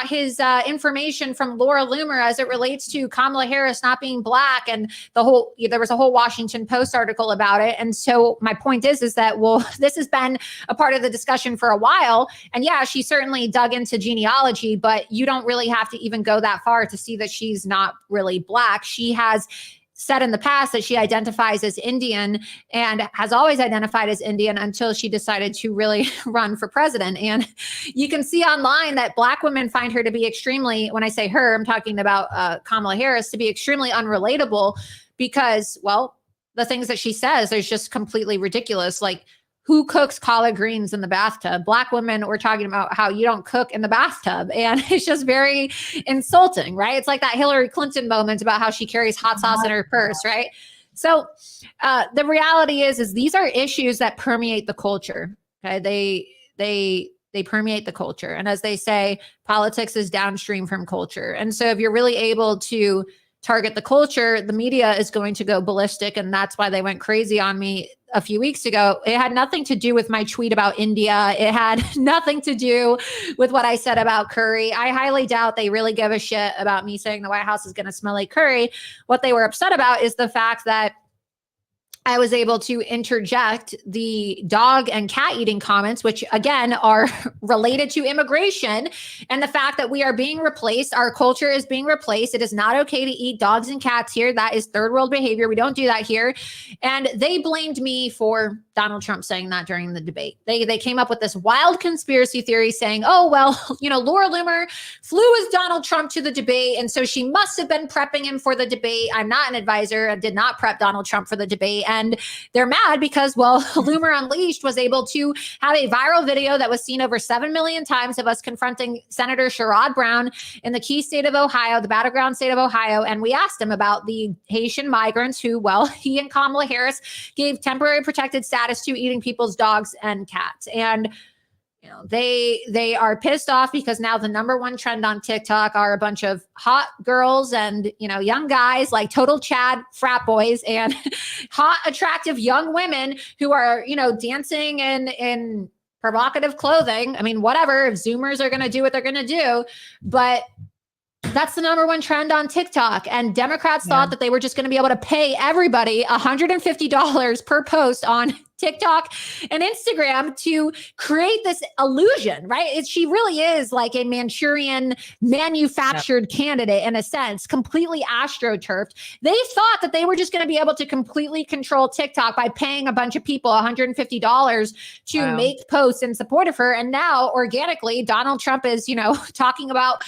Speaker 8: his information from Laura Loomer as it relates to Kamala Harris not being Black. And there was a whole Washington Post article about it. And so my point is that, well, this has been a part of the discussion for a while. And she certainly dug into genealogy, but you don't really have to even go that far to see that she's not really Black. She has said in the past that she identifies as Indian and has always identified as Indian until she decided to really run for president. And you can see online that Black women find her to be extremely, when I say her, I'm talking about Kamala Harris, to be extremely unrelatable because, well, the things that she says are just completely ridiculous. Like, who cooks collard greens in the bathtub? Black women were talking about how you don't cook in the bathtub. And it's just very insulting, right? It's like that Hillary Clinton moment about how she carries hot sauce in her purse, right? So the reality is these are issues that permeate the culture. Okay, they permeate the culture. And as they say, politics is downstream from culture. And so if you're really able to target the culture, the media is going to go ballistic. And that's why they went crazy on me a few weeks ago. It had nothing to do with my tweet about India. It had nothing to do with what I said about curry. I highly doubt they really give a shit about me saying the White House is going to smell like curry. What they were upset about is the fact that I was able to interject the dog and cat eating comments, which again are related to immigration and the fact that we are being replaced. Our culture is being replaced. It is not okay to eat dogs and cats here. That is third world behavior. We don't do that here. And they blamed me for Donald Trump saying that during the debate. They came up with this wild conspiracy theory saying, oh, well, Laura Loomer flew with Donald Trump to the debate. And so she must have been prepping him for the debate. I'm not an advisor. I did not prep Donald Trump for the debate. And they're mad because, well, Loomer Unleashed was able to have a viral video that was seen over 7 million times of us confronting Senator Sherrod Brown in the key state of Ohio, the battleground state of Ohio. And we asked him about the Haitian migrants who, well, he and Kamala Harris gave temporary protected status to eating people's dogs and cats. And they are pissed off because now the number one trend on TikTok are a bunch of hot girls and, young guys like total Chad frat boys and hot, attractive young women who are, dancing in provocative clothing. I mean, whatever, if Zoomers are going to do what they're going to do, but that's the number one trend on TikTok. And Democrats thought that they were just going to be able to pay everybody $150 per post on TikTok and Instagram to create this illusion, right? She really is like a Manchurian manufactured candidate in a sense, completely astroturfed. They thought that they were just going to be able to completely control TikTok by paying a bunch of people $150 to make posts in support of her. And now organically, Donald Trump is, talking about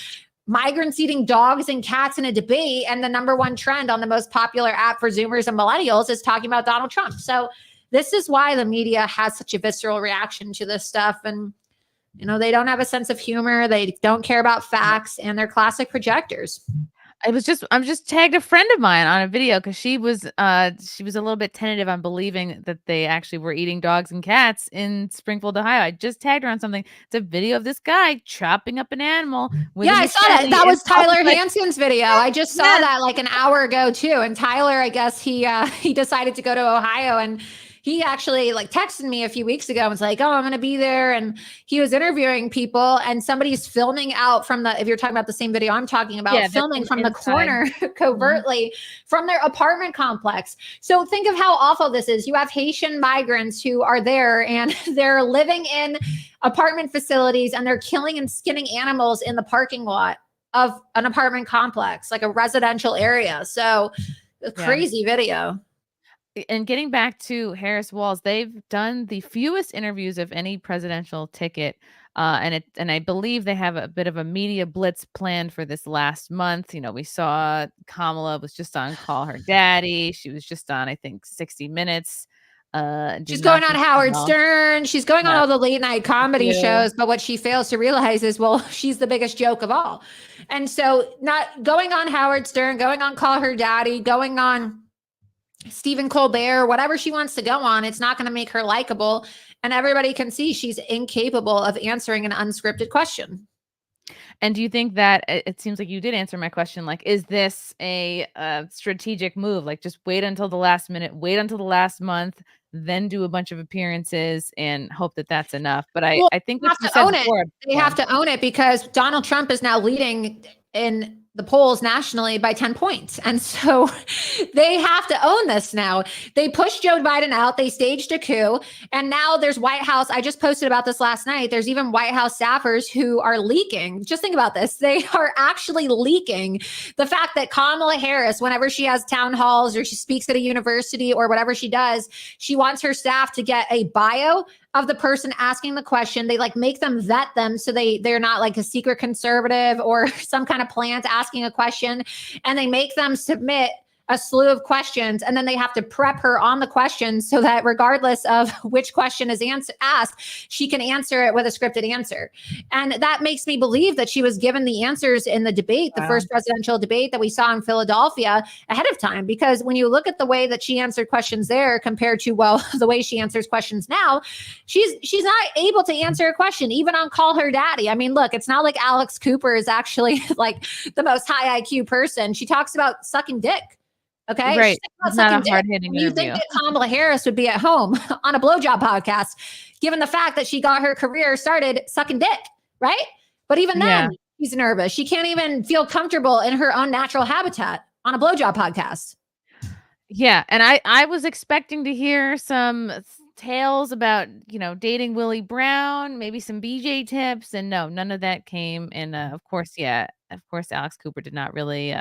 Speaker 8: migrants eating dogs and cats in a debate. And the number one trend on the most popular app for Zoomers and millennials is talking about Donald Trump. So this is why the media has such a visceral reaction to this stuff. And, they don't have a sense of humor. They don't care about facts, and they're classic projectors.
Speaker 1: I'm just tagged a friend of mine on a video because she was a little bit tentative on believing that they actually were eating dogs and cats in Springfield, Ohio. I just tagged her on something. It's a video of this guy chopping up an animal.
Speaker 8: Yeah, I saw that. That was Tyler Hansen's video. I just saw that like an hour ago too. And Tyler, I guess he decided to go to Ohio, and he actually texted me a few weeks ago and was like, oh, I'm going to be there. And he was interviewing people, and somebody's filming out from if you're talking about the same video I'm talking about, filming from the corner covertly from their apartment complex. So think of how awful this is. You have Haitian migrants who are there, and they're living in apartment facilities, and they're killing and skinning animals in the parking lot of an apartment complex, like a residential area. So a crazy video.
Speaker 1: And getting back to Harris Walls, they've done the fewest interviews of any presidential ticket. And I believe they have a bit of a media blitz planned for this last month. We saw Kamala was just on Call Her Daddy. She was just on, I think, 60 Minutes.
Speaker 8: She's going on Howard Stern. She's going on all the late night comedy shows. But what she fails to realize is, well, she's the biggest joke of all. And so not going on Howard Stern, going on Call Her Daddy, going on Stephen Colbert, whatever she wants to go on, it's not going to make her likable. And everybody can see she's incapable of answering an unscripted question.
Speaker 1: And do you think that it seems like you did answer my question? Is this a strategic move? Just wait until the last minute, wait until the last month, then do a bunch of appearances and hope that that's enough. But I think
Speaker 8: they have to own it. They have to own it because Donald Trump is now leading in the polls nationally by 10 points. And so they have to own this now. They pushed Joe Biden out. They staged a coup. And now there's White House. I just posted about this last night. There's even White House staffers who are leaking. Just think about this. They are actually leaking the fact that Kamala Harris, whenever she has town halls or she speaks at a university or whatever she does, she wants her staff to get a bio of the person asking the question. They make them vet them so they're not like a secret conservative or some kind of plant asking a question, and they make them submit a slew of questions, and then they have to prep her on the questions so that regardless of which question is asked, she can answer it with a scripted answer. And that makes me believe that she was given the answers in the debate, the first presidential debate that we saw in Philadelphia, ahead of time. Because when you look at the way that she answered questions there compared to, the way she answers questions now, she's not able to answer a question, even on Call Her Daddy. I mean, look, it's not like Alex Cooper is actually the most high IQ person. She talks about sucking dick. Okay.
Speaker 1: Right. It's not a hard-hitting interview.
Speaker 8: You think that Kamala Harris would be at home on a blowjob podcast, given the fact that she got her career started sucking dick, right? But even then, she's nervous. She can't even feel comfortable in her own natural habitat on a blowjob podcast.
Speaker 1: Yeah, and I was expecting to hear some tales about, dating Willie Brown, maybe some BJ tips, and no, none of that came. And of course, Alex Cooper did not really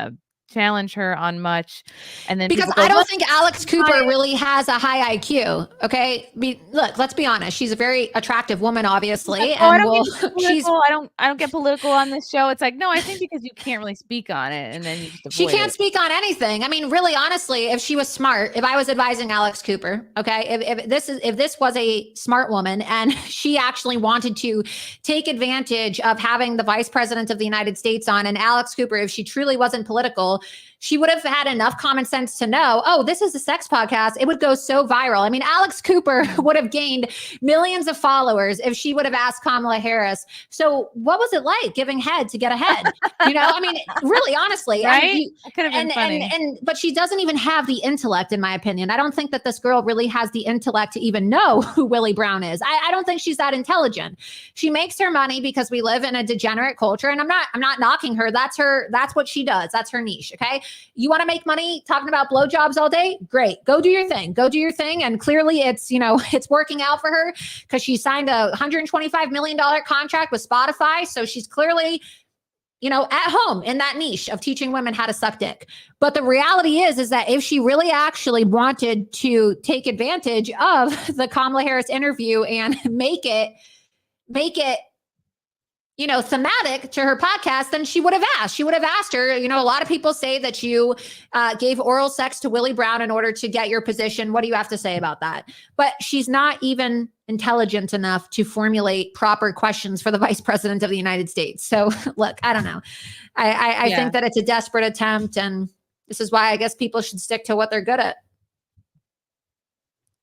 Speaker 1: challenge her on much. And then
Speaker 8: Because
Speaker 1: people go,
Speaker 8: I don't
Speaker 1: "Well,
Speaker 8: think Alex Cooper really has a high IQ. Okay, look, let's be honest. She's a very attractive woman, obviously,
Speaker 1: oh, I
Speaker 8: and
Speaker 1: don't
Speaker 8: will.
Speaker 1: get
Speaker 8: She's
Speaker 1: political. I don't get political on this show." It's like, no, I think because you can't really speak on it, and then you just
Speaker 8: She
Speaker 1: avoid
Speaker 8: can't
Speaker 1: it.
Speaker 8: speak on anything. I mean, really, honestly, if she was smart, if I was advising Alex Cooper, okay, if this was a smart woman and she actually wanted to take advantage of having the vice president of the United States on, and Alex Cooper, if she truly wasn't political, she would have had enough common sense to know, oh, this is a sex podcast. It would go so viral. I mean, Alex Cooper would have gained millions of followers if she would have asked Kamala Harris, so what was it like giving head to get ahead? I mean, really, honestly,
Speaker 1: Right? It could have been funny.
Speaker 8: But she doesn't even have the intellect, in my opinion. I don't think that this girl really has the intellect to even know who Willie Brown is. I don't think she's that intelligent. She makes her money because we live in a degenerate culture, and I'm not knocking her. That's what she does. That's her niche. Okay. You want to make money talking about blowjobs all day? Great. Go do your thing. Go do your thing. And clearly it's working out for her because she signed a $125 million contract with Spotify. So she's clearly at home in that niche of teaching women how to suck dick. But the reality is that if she really actually wanted to take advantage of the Kamala Harris interview and make it thematic to her podcast, then she would have asked. She would have asked her, a lot of people say that you gave oral sex to Willie Brown in order to get your position. What do you have to say about that? But she's not even intelligent enough to formulate proper questions for the vice president of the United States. So look, I don't know. I think that it's a desperate attempt. And this is why I guess people should stick to what they're good at.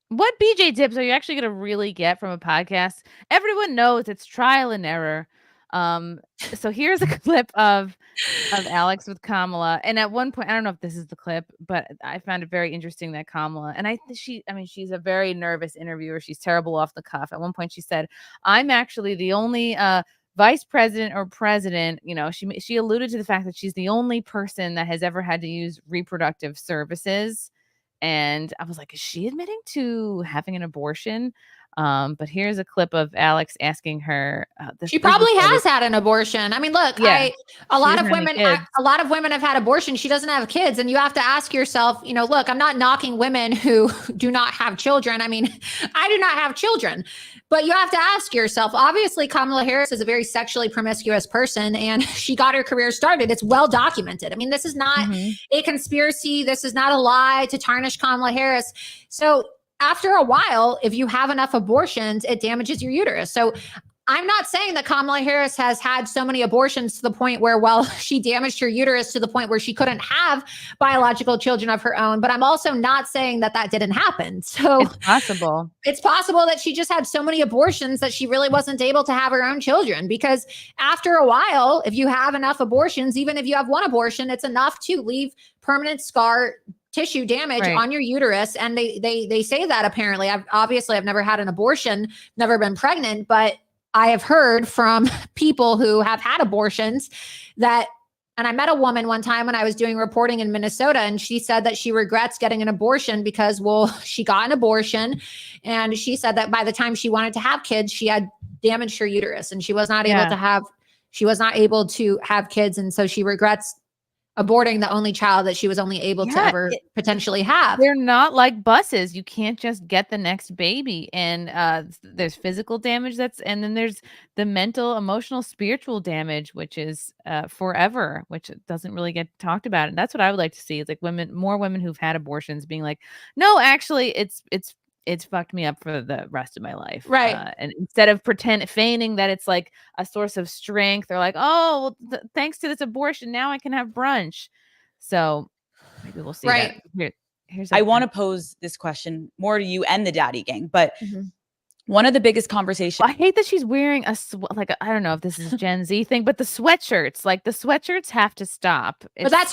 Speaker 1: What BJ tips are you actually going to really get from a podcast? Everyone knows it's trial and error. So here's a clip of Alex with Kamala. And at one point, I don't know if this is the clip, but I found it very interesting that Kamala, and she's a very nervous interviewer. She's terrible off the cuff. At one point she said, "I'm actually the only vice president or president." She alluded to the fact that she's the only person that has ever had to use reproductive services. And I was like, is she admitting to having an abortion? But here's a clip of Alex asking her.
Speaker 8: She probably has had an abortion. I mean, look, a lot of women have had abortions. She doesn't have kids. And you have to ask yourself, look, I'm not knocking women who do not have children. I mean, I do not have children, but you have to ask yourself, obviously Kamala Harris is a very sexually promiscuous person and she got her career started. It's well documented. I mean, this is not a conspiracy. This is not a lie to tarnish Kamala Harris. So after a while, if you have enough abortions, it damages your uterus. So I'm not saying that Kamala Harris has had so many abortions to the point where, she damaged her uterus to the point where she couldn't have biological children of her own. But I'm also not saying that didn't happen. So
Speaker 1: it's possible.
Speaker 8: It's possible that she just had so many abortions that she really wasn't able to have her own children. Because after a while, if you have enough abortions, even if you have one abortion, it's enough to leave permanent scar tissue damage on your uterus. And they say that apparently. I've never had an abortion, never been pregnant, but I have heard from people who have had abortions and I met a woman one time when I was doing reporting in Minnesota, and she said that she regrets getting an abortion because, she got an abortion and she said that by the time she wanted to have kids, she had damaged her uterus and she was not able to have kids. And so she regrets aborting the only child that she was only able to ever potentially have.
Speaker 1: They're not like buses. You can't just get the next baby. And there's physical damage and then there's the mental, emotional, spiritual damage, which is forever, which doesn't really get talked about. And that's what I would like to see. It's like more women who've had abortions being like, no, actually it's fucked me up for the rest of my life.
Speaker 8: Right.
Speaker 1: And instead of feigning that it's like a source of strength, they're like, oh, well, thanks to this abortion, now I can have brunch. So maybe we'll see.
Speaker 8: Right.
Speaker 1: That. Here's
Speaker 11: I want to pose this question more to you and the daddy gang, but one of the biggest conversations.
Speaker 1: I hate that she's wearing I don't know if this is Gen Z thing, but the sweatshirts have to stop.
Speaker 8: But that's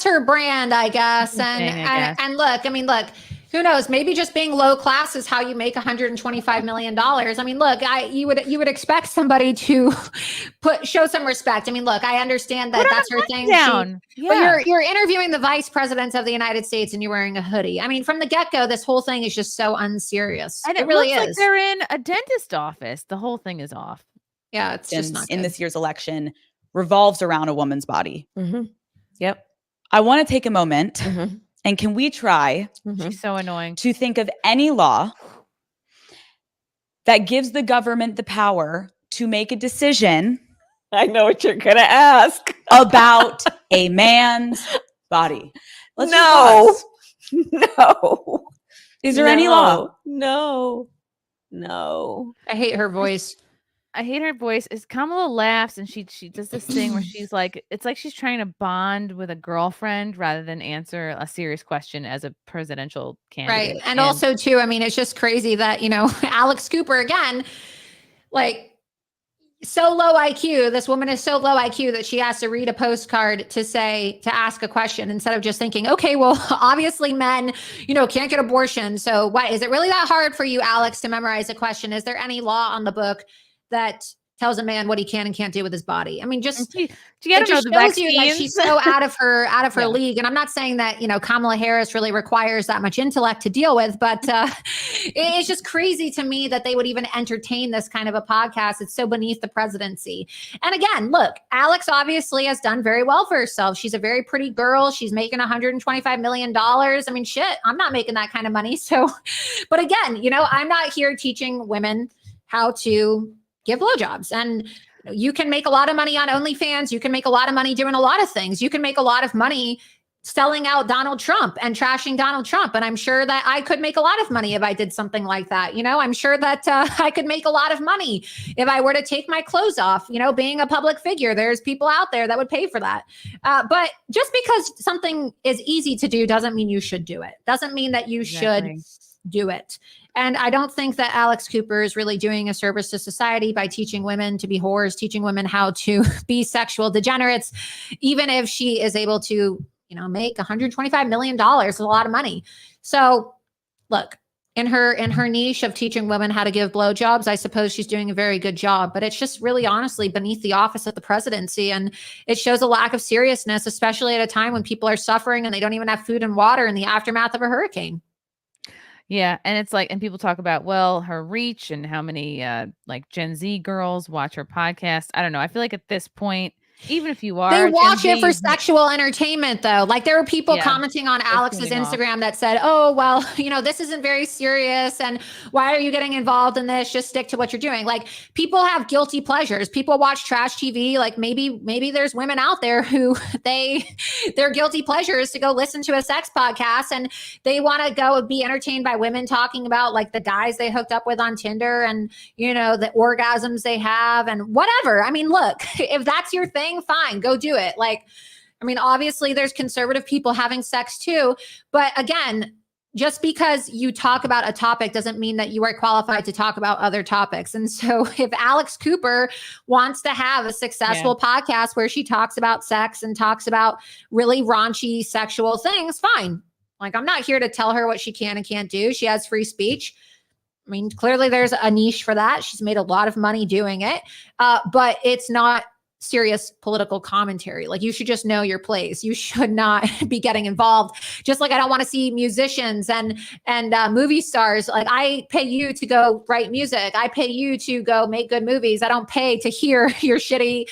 Speaker 8: her brand, I guess. And look, Who knows? Maybe just being low class is how you make $125 million. I mean, look, you would expect somebody to show some respect. I mean, look, I understand that that's her thing. But you're interviewing the vice presidents of the United States and you're wearing a hoodie. I mean, from the get-go, this whole thing is just so unserious.
Speaker 1: And
Speaker 8: it really
Speaker 1: looks
Speaker 8: is.
Speaker 1: like they're in a dentist office. The whole thing is off.
Speaker 8: Yeah, it's just not
Speaker 11: in
Speaker 8: good.
Speaker 11: this year's election revolves around a woman's body.
Speaker 9: Yep.
Speaker 11: I want to take a moment. And can we try
Speaker 1: She's so annoying
Speaker 11: to think of any law that gives the government the power to make a decision?
Speaker 9: I know what you're going to ask.
Speaker 11: About a man's body. Let's
Speaker 9: No.
Speaker 11: Is there any law?
Speaker 9: No.
Speaker 8: I hate her voice.
Speaker 1: I hate her voice. Is Kamala laughs and she does this thing where she's like, it's like she's trying to bond with a girlfriend rather than answer a serious question as a presidential candidate.
Speaker 8: Right. And also too, I mean, it's just crazy that, Alex Cooper again, like so low IQ. This woman is so low IQ that she has to read a postcard to ask a question instead of just thinking, okay, well, obviously men, can't get abortion. So what is it really that hard for you, Alex, to memorize a question? Is there any law on the book that tells a man what he can and can't do with his body? I mean, just it just shows you that she's so out of her league. And I'm not saying that, Kamala Harris really requires that much intellect to deal with, but it's just crazy to me that they would even entertain this kind of a podcast. It's so beneath the presidency. And again, look, Alex obviously has done very well for herself. She's a very pretty girl. She's making $125 million. I mean, shit, I'm not making that kind of money. So, but again, I'm not here teaching women how to give blowjobs. And you can make a lot of money on OnlyFans. You can make a lot of money doing a lot of things. You can make a lot of money selling out Donald Trump and trashing Donald Trump. And I'm sure that I could make a lot of money if I did something like that. I'm sure that I could make a lot of money if I were to take my clothes off, being a public figure. There's people out there that would pay for that. But just because something is easy to do doesn't mean you should do it. Doesn't mean that you should do it. And I don't think that Alex Cooper is really doing a service to society by teaching women to be whores, teaching women how to be sexual degenerates, even if she is able to, make $125 million. It's a lot of money. So look, in her niche of teaching women how to give blowjobs, I suppose she's doing a very good job, but it's just really honestly beneath the office of the presidency. And it shows a lack of seriousness, especially at a time when people are suffering and they don't even have food and water in the aftermath of a hurricane.
Speaker 1: Yeah. And it's like, and people talk about, well, her reach and how many like Gen Z girls watch her podcast. I don't know. I feel like at this point, even if you are,
Speaker 8: they watch it for sexual entertainment, though. Like there were people commenting on Alex's Instagram that said, oh, well, this isn't very serious. And why are you getting involved in this? Just stick to what you're doing. Like people have guilty pleasures. People watch trash TV. Like maybe there's women out there who their guilty pleasure is to go listen to a sex podcast and they want to go be entertained by women talking about like the guys they hooked up with on Tinder and, the orgasms they have and whatever. I mean, look, if that's your thing, fine, go do it. Like, I mean, obviously there's conservative people having sex too, but again, just because you talk about a topic doesn't mean that you are qualified to talk about other topics. And so if Alex Cooper wants to have a successful podcast where she talks about sex and talks about really raunchy sexual things, fine. Like, I'm not here to tell her what she can and can't do. She has free speech. I mean, clearly there's a niche for that. She's made a lot of money doing it, but it's not serious political commentary. Like you should just know your place. You should not be getting involved. Just like I don't want to see musicians and movie stars. Like I pay you to go write music. I pay you to go make good movies. I don't pay to hear your shitty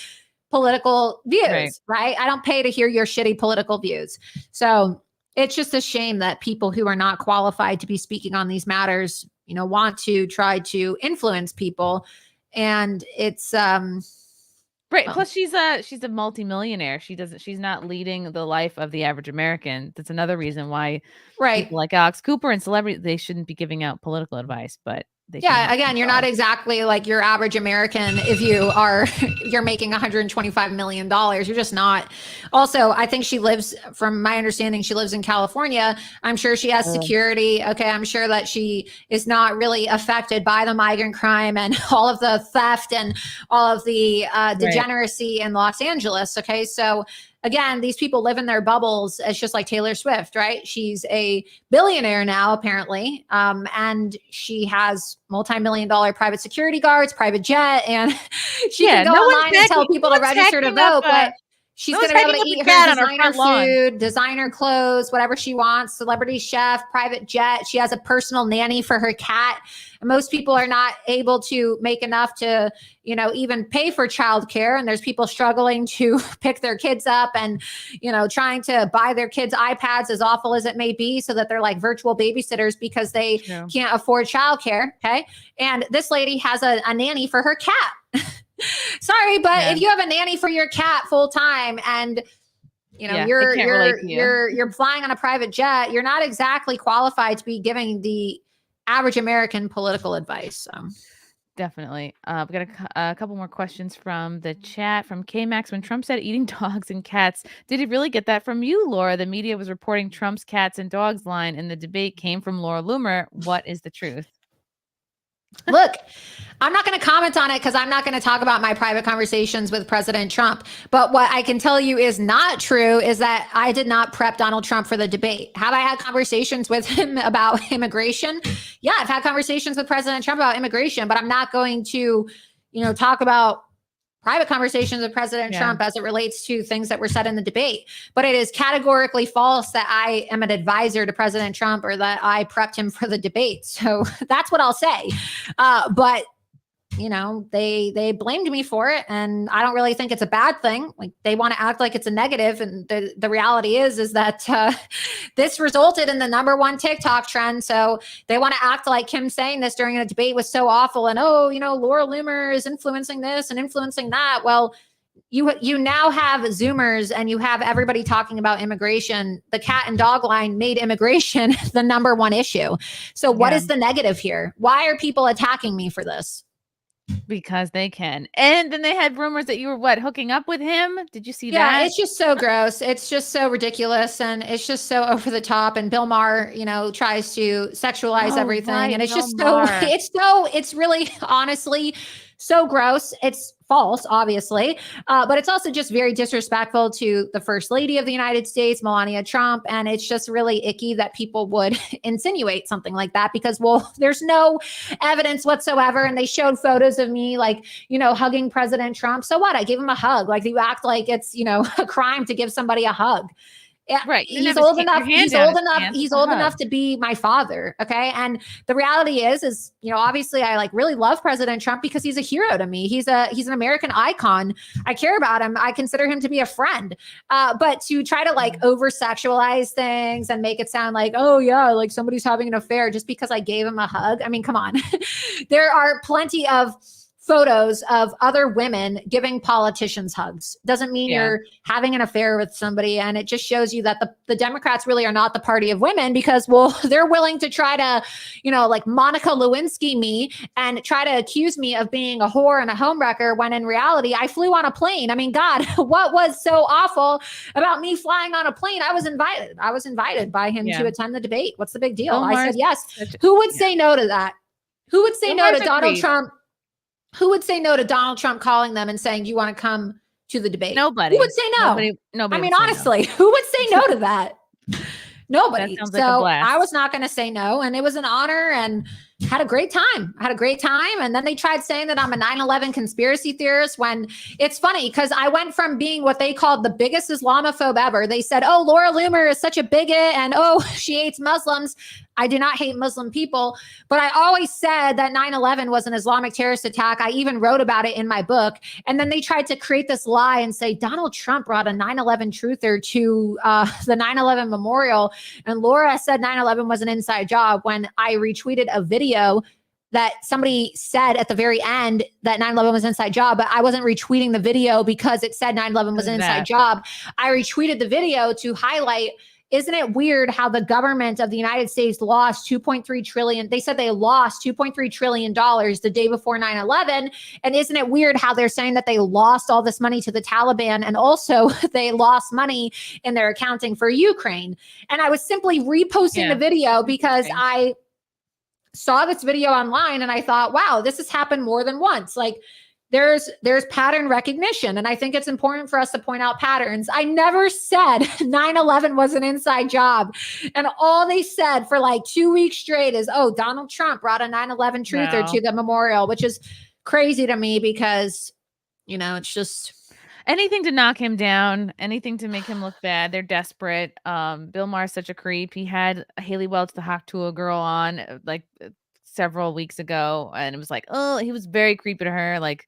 Speaker 8: political views, right? I don't pay to hear your shitty political views. So it's just a shame that people who are not qualified to be speaking on these matters, want to try to influence people. And it's,
Speaker 1: right. Plus she's a multimillionaire. She's not leading the life of the average American. That's another reason why people like Alex Cooper and celebrities, they shouldn't be giving out political advice, but
Speaker 8: again, you're not exactly like your average American if you're making $125 million. You're just not. Also, I think from my understanding, she lives in California. I'm sure she has security. Okay. I'm sure that she is not really affected by the migrant crime and all of the theft and all of the degeneracy in Los Angeles. Okay. So again, these people live in their bubbles. It's just like Taylor Swift, right? She's a billionaire now, apparently. And she has multi-million-dollar private security guards, private jet, and she can go online and tell people to register to vote, but she's going to be able to eat her designer food, designer clothes, whatever she wants, celebrity chef, private jet. She has a personal nanny for her cat. And most people are not able to make enough to, even pay for childcare. And there's people struggling to pick their kids up and, trying to buy their kids iPads, as awful as it may be, so that they're like virtual babysitters because they can't afford childcare. Okay. And this lady has a nanny for her cat. Sorry, but if you have a nanny for your cat full time and you're flying on a private jet, you're not exactly qualified to be giving the average American political advice. So
Speaker 1: definitely. We've got a couple more questions from the chat from K-Max. When Trump said eating dogs and cats, did he really get that from you, Laura? The media was reporting Trump's cats and dogs line in the debate came from Laura Loomer. What is the truth?
Speaker 8: Look, I'm not going to comment on it because I'm not going to talk about my private conversations with President Trump. But what I can tell you is not true is that I did not prep Donald Trump for the debate. Have I had conversations with him about immigration? Yeah, I've had conversations with President Trump about immigration, but I'm not going to, talk about private conversations with President Trump as it relates to things that were said in the debate. But it is categorically false that I am an advisor to President Trump or that I prepped him for the debate. So that's what I'll say. But they blamed me for it, and I don't really think it's a bad thing. Like, they want to act like it's a negative, and the reality is that this resulted in the #1 TikTok trend. So they want to act like him saying this during a debate was so awful, and Laura Loomer is influencing this and influencing that. Well, you now have Zoomers and you have everybody talking about immigration. The cat and dog line made immigration the #1 issue. So what is the negative here? Why are people attacking me for this?
Speaker 1: Because they can. And then they had rumors that you were hooking up with him. Did you see that?
Speaker 8: Yeah, it's just so gross. It's just so ridiculous, and it's just so over the top. And Bill Maher, tries to sexualize everything. Right, and it's Bill just Maher. It's really honestly so gross. It's false, obviously, but it's also just very disrespectful to the First Lady of the United States, Melania Trump. And it's just really icky that people would insinuate something like that because, there's no evidence whatsoever. And they showed photos of me hugging President Trump. So what? I gave him a hug. Like, you act like it's, a crime to give somebody a hug. Yeah,
Speaker 1: right.
Speaker 8: He's old enough. He's old enough. He's old enough to be my father. Okay. And the reality is, obviously I really love President Trump because he's a hero to me. He's an American icon. I care about him. I consider him to be a friend. But to try to over sexualize things and make it sound like, oh yeah, like somebody's having an affair just because I gave him a hug. I mean, come on. There are plenty of photos of other women giving politicians hugs. Doesn't mean you're having an affair with somebody. And it just shows you that the Democrats really are not the party of women because, they're willing to try to, like Monica Lewinsky me and try to accuse me of being a whore and a homewrecker when in reality, I flew on a plane. I mean, God, what was so awful about me flying on a plane? I was invited by him to attend the debate. What's the big deal? I said yes. Who would say no to that? Who would say no to Donald Trump? Who would say no to Donald Trump calling them and saying, you want to come to the debate?
Speaker 1: Nobody.
Speaker 8: Who would say no?
Speaker 1: Nobody
Speaker 8: I mean, honestly, who would say no to that? Nobody.
Speaker 1: That sounds like a blast.
Speaker 8: I was not going to say no. And it was an honor and had a great time. And then they tried saying that I'm a 9/11 conspiracy theorist when it's funny because I went from being what they called the biggest Islamophobe ever. They said, oh, Laura Loomer is such a bigot and she hates Muslims. I do not hate Muslim people, but I always said that 9/11 was an Islamic terrorist attack. I even wrote about it in my book. And then they tried to create this lie and say Donald Trump brought a 9/11 truther to the 9/11 memorial. And Laura said 9/11 was an inside job when I retweeted a video that somebody said at the very end that 9/11 was an inside job, but I wasn't retweeting the video because it said 9/11 was an inside job. I retweeted the video to highlight, isn't it weird how the government of the United States lost $2.3 trillion? They said they lost $2.3 trillion the day before 9/11. And isn't it weird how they're saying that they lost all this money to the Taliban and also they lost money in their accounting for Ukraine? And I was simply reposting the video because I saw this video online and I thought, wow, this has happened more than once. Like, there's pattern recognition. And I think it's important for us to point out patterns. I never said 9/11 was an inside job. And all they said for like 2 weeks straight is, oh, Donald Trump brought a 9/11 truther to the memorial, which is crazy to me because, you know, it's just
Speaker 1: anything to knock him down, anything to make him look bad. They're desperate. Bill Maher's such a creep. He had Haley Welch, the Haktua girl, on several weeks ago, and it was like, oh, he was very creepy to her. Like,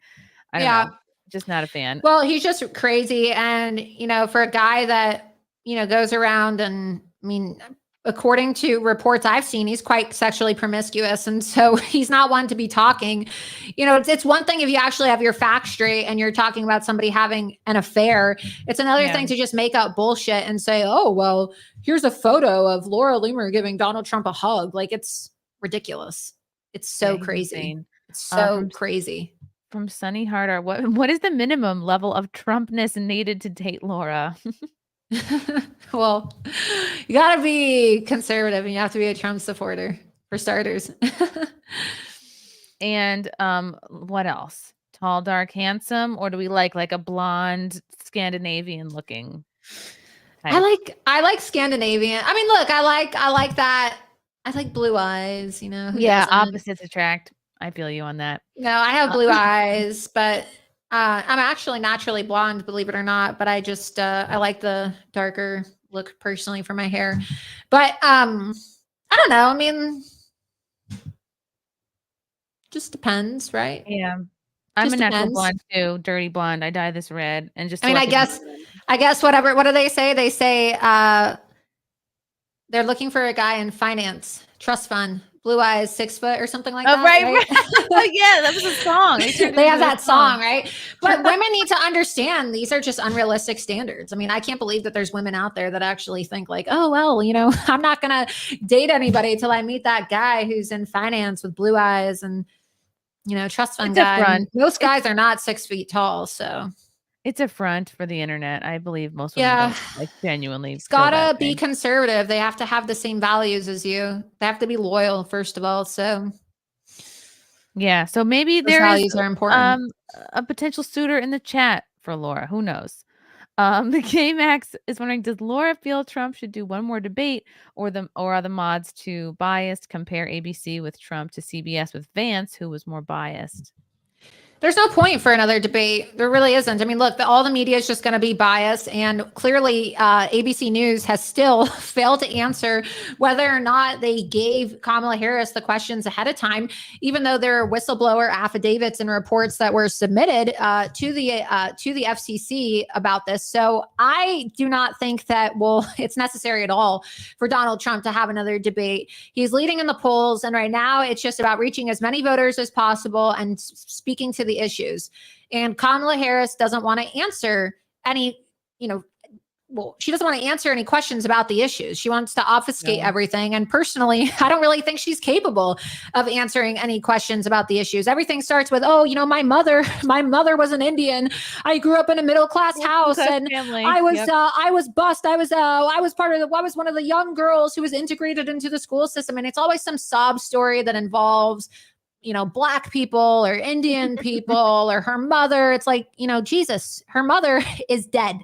Speaker 1: I don't know, just not a fan.
Speaker 8: Well, he's just crazy. And, you know, for a guy that, you know, goes around and, I mean, according to reports I've seen, he's quite sexually promiscuous. And so he's not one to be talking. You know, it's one thing if you actually have your facts straight and you're talking about somebody having an affair. It's another thing to just make up bullshit and say, oh, well, here's a photo of Laura Loomer giving Donald Trump a hug. Like, it's ridiculous. It's so crazy.
Speaker 1: Insane.
Speaker 8: It's so crazy.
Speaker 1: From Sunny Harder, what is the minimum level of Trumpness needed to date Laura?
Speaker 8: Well, you got to be conservative and you have to be a Trump supporter for starters.
Speaker 1: And what else? Tall, dark, handsome, or do we like a blonde Scandinavian looking type?
Speaker 8: I like Scandinavian. I mean, look, I like that. I like blue eyes, you know.
Speaker 1: Opposites attract. I feel you on that.
Speaker 8: No, I have blue eyes, but I'm actually naturally blonde, believe it or not. But I just I like the darker look personally for my hair. But I don't know. I mean, just depends, right?
Speaker 1: Yeah. I'm a natural blonde too, dirty blonde. I dye this red and just.
Speaker 8: I mean, I guess whatever. What do they say? They say they're looking for a guy in finance, trust fund, blue eyes, 6 foot or something like that.
Speaker 1: Right. Oh, yeah, that was a song.
Speaker 8: They have that song, right? But women need to understand these are just unrealistic standards. I mean, I can't believe that there's women out there that actually think like, oh, well, you know, I'm not going to date anybody till I meet that guy who's in finance with blue eyes and, you know, trust fund guy. Most guys are not 6 feet tall, so.
Speaker 1: It's a front for the internet. I believe most women don't, genuinely.
Speaker 8: It's gotta be conservative. They have to have the same values as you. They have to be loyal, first of all. So,
Speaker 1: yeah. So maybe
Speaker 8: those values are important.
Speaker 1: A potential suitor in the chat for Laura. Who knows? The K-Max is wondering, does Laura feel Trump should do one more debate, or are the mods too biased? Compare ABC with Trump to CBS with Vance, who was more biased.
Speaker 8: There's no point for another debate. There really isn't. I mean, look, all the media is just going to be biased. And clearly, ABC News has still failed to answer whether or not they gave Kamala Harris the questions ahead of time, even though there are whistleblower affidavits and reports that were submitted to the FCC about this. So I do not think that, it's necessary at all for Donald Trump to have another debate. He's leading in the polls. And right now, it's just about reaching as many voters as possible and speaking to the issues. And Kamala Harris doesn't want to answer any, she doesn't want to answer any questions about the issues. She wants to obfuscate everything. And personally, I don't really think she's capable of answering any questions about the issues. Everything starts with, my mother was an Indian. I grew up in a middle-class house and I was bused. I was one of the young girls who was integrated into the school system. And it's always some sob story that involves Black people or Indian people or her mother. It's like, Jesus, her mother is dead.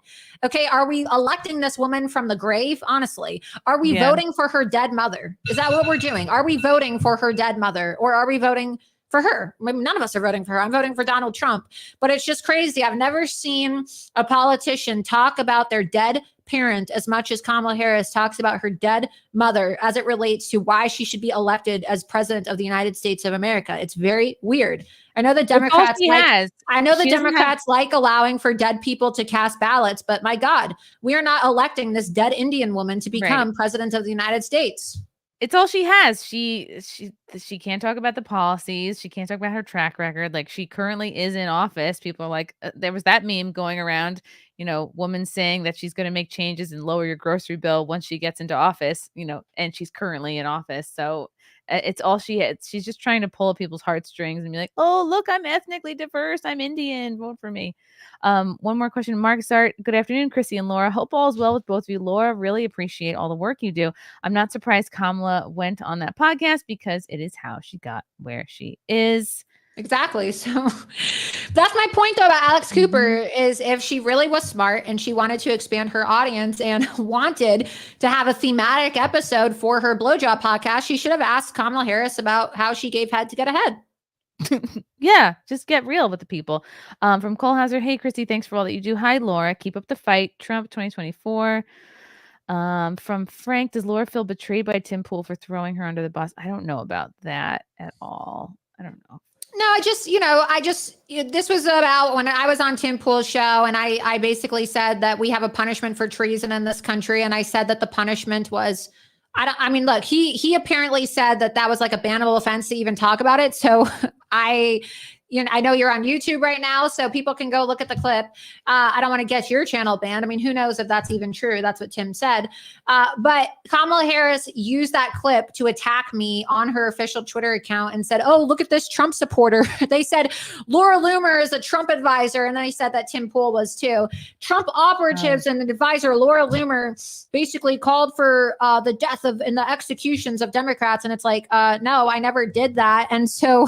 Speaker 8: Okay. Are we electing this woman from the grave? Honestly, are we voting for her dead mother? Is that what we're doing? Are we voting for her dead mother, or are we voting for her? Maybe none of us are voting for her. I'm voting for Donald Trump, but it's just crazy. I've never seen a politician talk about their dead parent as much as Kamala Harris talks about her dead mother as it relates to why she should be elected as president of the United States of America. It's very weird. I know the Democrats like allowing for dead people to cast ballots, but my God, we are not electing this dead Indian woman to become president of the United States.
Speaker 1: It's all she has. She can't talk about the policies. She can't talk about her track record. Like, she currently is in office. People are like, there was that meme going around, woman saying that she's going to make changes and lower your grocery bill once she gets into office, and she's currently in office. So it's all she has. She's just trying to pull at people's heartstrings and be like, oh, look, I'm ethnically diverse. I'm Indian. Vote for me. One more question. Mark Sart. Good afternoon, Chrissy and Laura. Hope all is well with both of you. Laura, really appreciate all the work you do. I'm not surprised Kamala went on that podcast because it is how she got where she is.
Speaker 8: Exactly. So that's my point though about Alex Cooper is if she really was smart and she wanted to expand her audience and wanted to have a thematic episode for her blowjob podcast, she should have asked Kamala Harris about how she gave head to get ahead.
Speaker 1: Yeah, just get real with the people. From Cole Hazard, hey Christy, thanks for all that you do. Hi Laura, keep up the fight. Trump 2024. From Frank, does Laura feel betrayed by Tim Pool for throwing her under the bus? I don't know about that at all. I don't know.
Speaker 8: No, this was about when I was on Tim Pool's show and I basically said that we have a punishment for treason in this country. And I said that the punishment was, look, he apparently said that was like a bannable offense to even talk about it. So I know you're on YouTube right now, so people can go look at the clip. I don't want to get your channel banned. I mean, who knows if that's even true? That's what Tim said. But Kamala Harris used that clip to attack me on her official Twitter account and said, oh, look at this Trump supporter. They said Laura Loomer is a Trump advisor. And then he said that Tim Pool was too. Trump operatives and the advisor Laura Loomer basically called for the death and the executions of Democrats. And it's like, no, I never did that. And so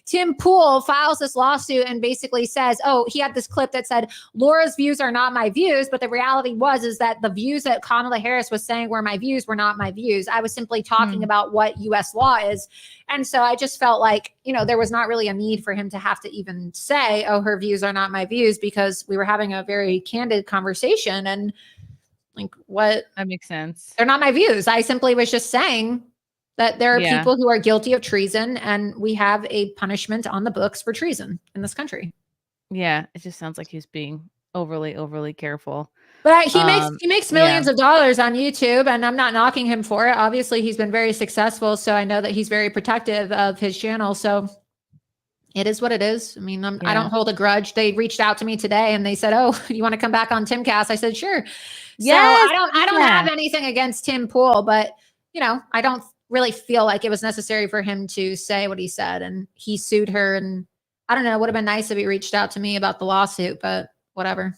Speaker 8: Tim Pool files this lawsuit and basically says, oh, he had this clip that said, Laura's views are not my views. But the reality is that the views that Kamala Harris was saying were my views were not my views. I was simply talking about what U.S. law is. And so I just felt like, there was not really a need for him to have to even say, oh, her views are not my views, because we were having a very candid conversation. And like, what?
Speaker 1: That makes sense.
Speaker 8: They're not my views. I simply was just saying that there are people who are guilty of treason, and we have a punishment on the books for treason in this country.
Speaker 1: Yeah, it just sounds like he's being overly careful.
Speaker 8: But he makes millions of dollars on YouTube, and I'm not knocking him for it. Obviously, he's been very successful, so I know that he's very protective of his channel. So it is what it is. I mean, I don't hold a grudge. They reached out to me today, and they said, "Oh, you want to come back on Timcast?" I said, "Sure."
Speaker 1: Yes,
Speaker 8: so I don't have anything against Tim Pool, but I don't really feel like it was necessary for him to say what he said, and he sued her. And I don't know, it would have been nice if he reached out to me about the lawsuit, but whatever.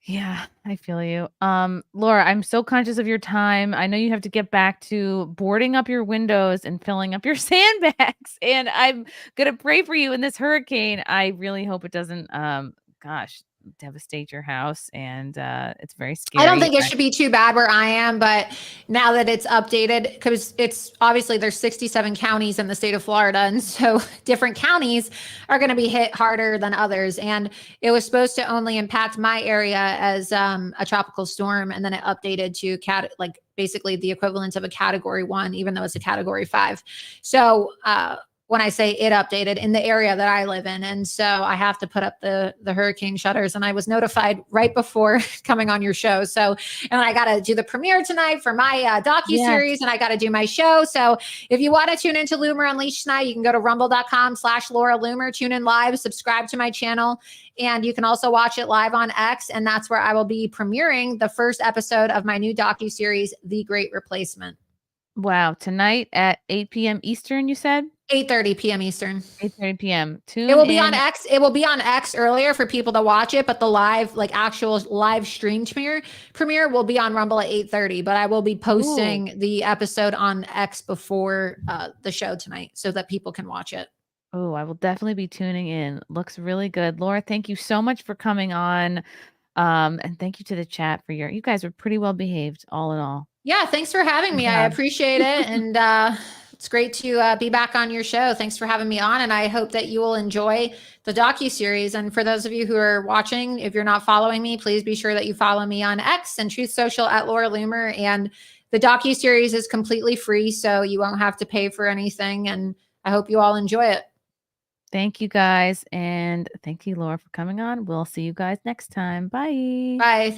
Speaker 1: Yeah, I feel you. Laura, I'm so conscious of your time. I know you have to get back to boarding up your windows and filling up your sandbags, and I'm going to pray for you in this hurricane. I really hope it doesn't, devastate your house, and it's very scary.
Speaker 8: I don't think it should be too bad where I am, but now that it's updated, because it's obviously there's 67 counties in the state of Florida, and so different counties are going to be hit harder than others. And it was supposed to only impact my area as a tropical storm, and then it updated to basically the equivalent of a category 1, even though it's a category 5. So when I say it updated in the area that I live in. And so I have to put up the hurricane shutters, and I was notified right before coming on your show. So, and I got to do the premiere tonight for my docuseries, and I got to do my show. So if you want to tune into Loomer Unleashed tonight, you can go to rumble.com/Laura Loomer, tune in live, subscribe to my channel, and you can also watch it live on X. And that's where I will be premiering the first episode of my new docuseries, The Great Replacement.
Speaker 1: Wow. Tonight at 8 p.m. Eastern, you said?
Speaker 8: 8:30 p.m. Eastern.
Speaker 1: 8:30 p.m.
Speaker 8: It will be on X. It will be on X earlier for people to watch it, but the actual live stream premiere will be on Rumble at 8:30. But I will be posting the episode on X before the show tonight so that people can watch it.
Speaker 1: Oh, I will definitely be tuning in. Looks really good. Laura, thank you so much for coming on. And thank you to the chat for you guys were pretty well behaved, all in all.
Speaker 8: Yeah, thanks for having me. I appreciate it. And it's great to be back on your show. Thanks for having me on. And I hope that you will enjoy the docuseries. And for those of you who are watching, if you're not following me, please be sure that you follow me on X and Truth Social at Laura Loomer. And the docuseries is completely free, so you won't have to pay for anything. And I hope you all enjoy it.
Speaker 1: Thank you guys. And thank you, Laura, for coming on. We'll see you guys next time. Bye.
Speaker 8: Bye.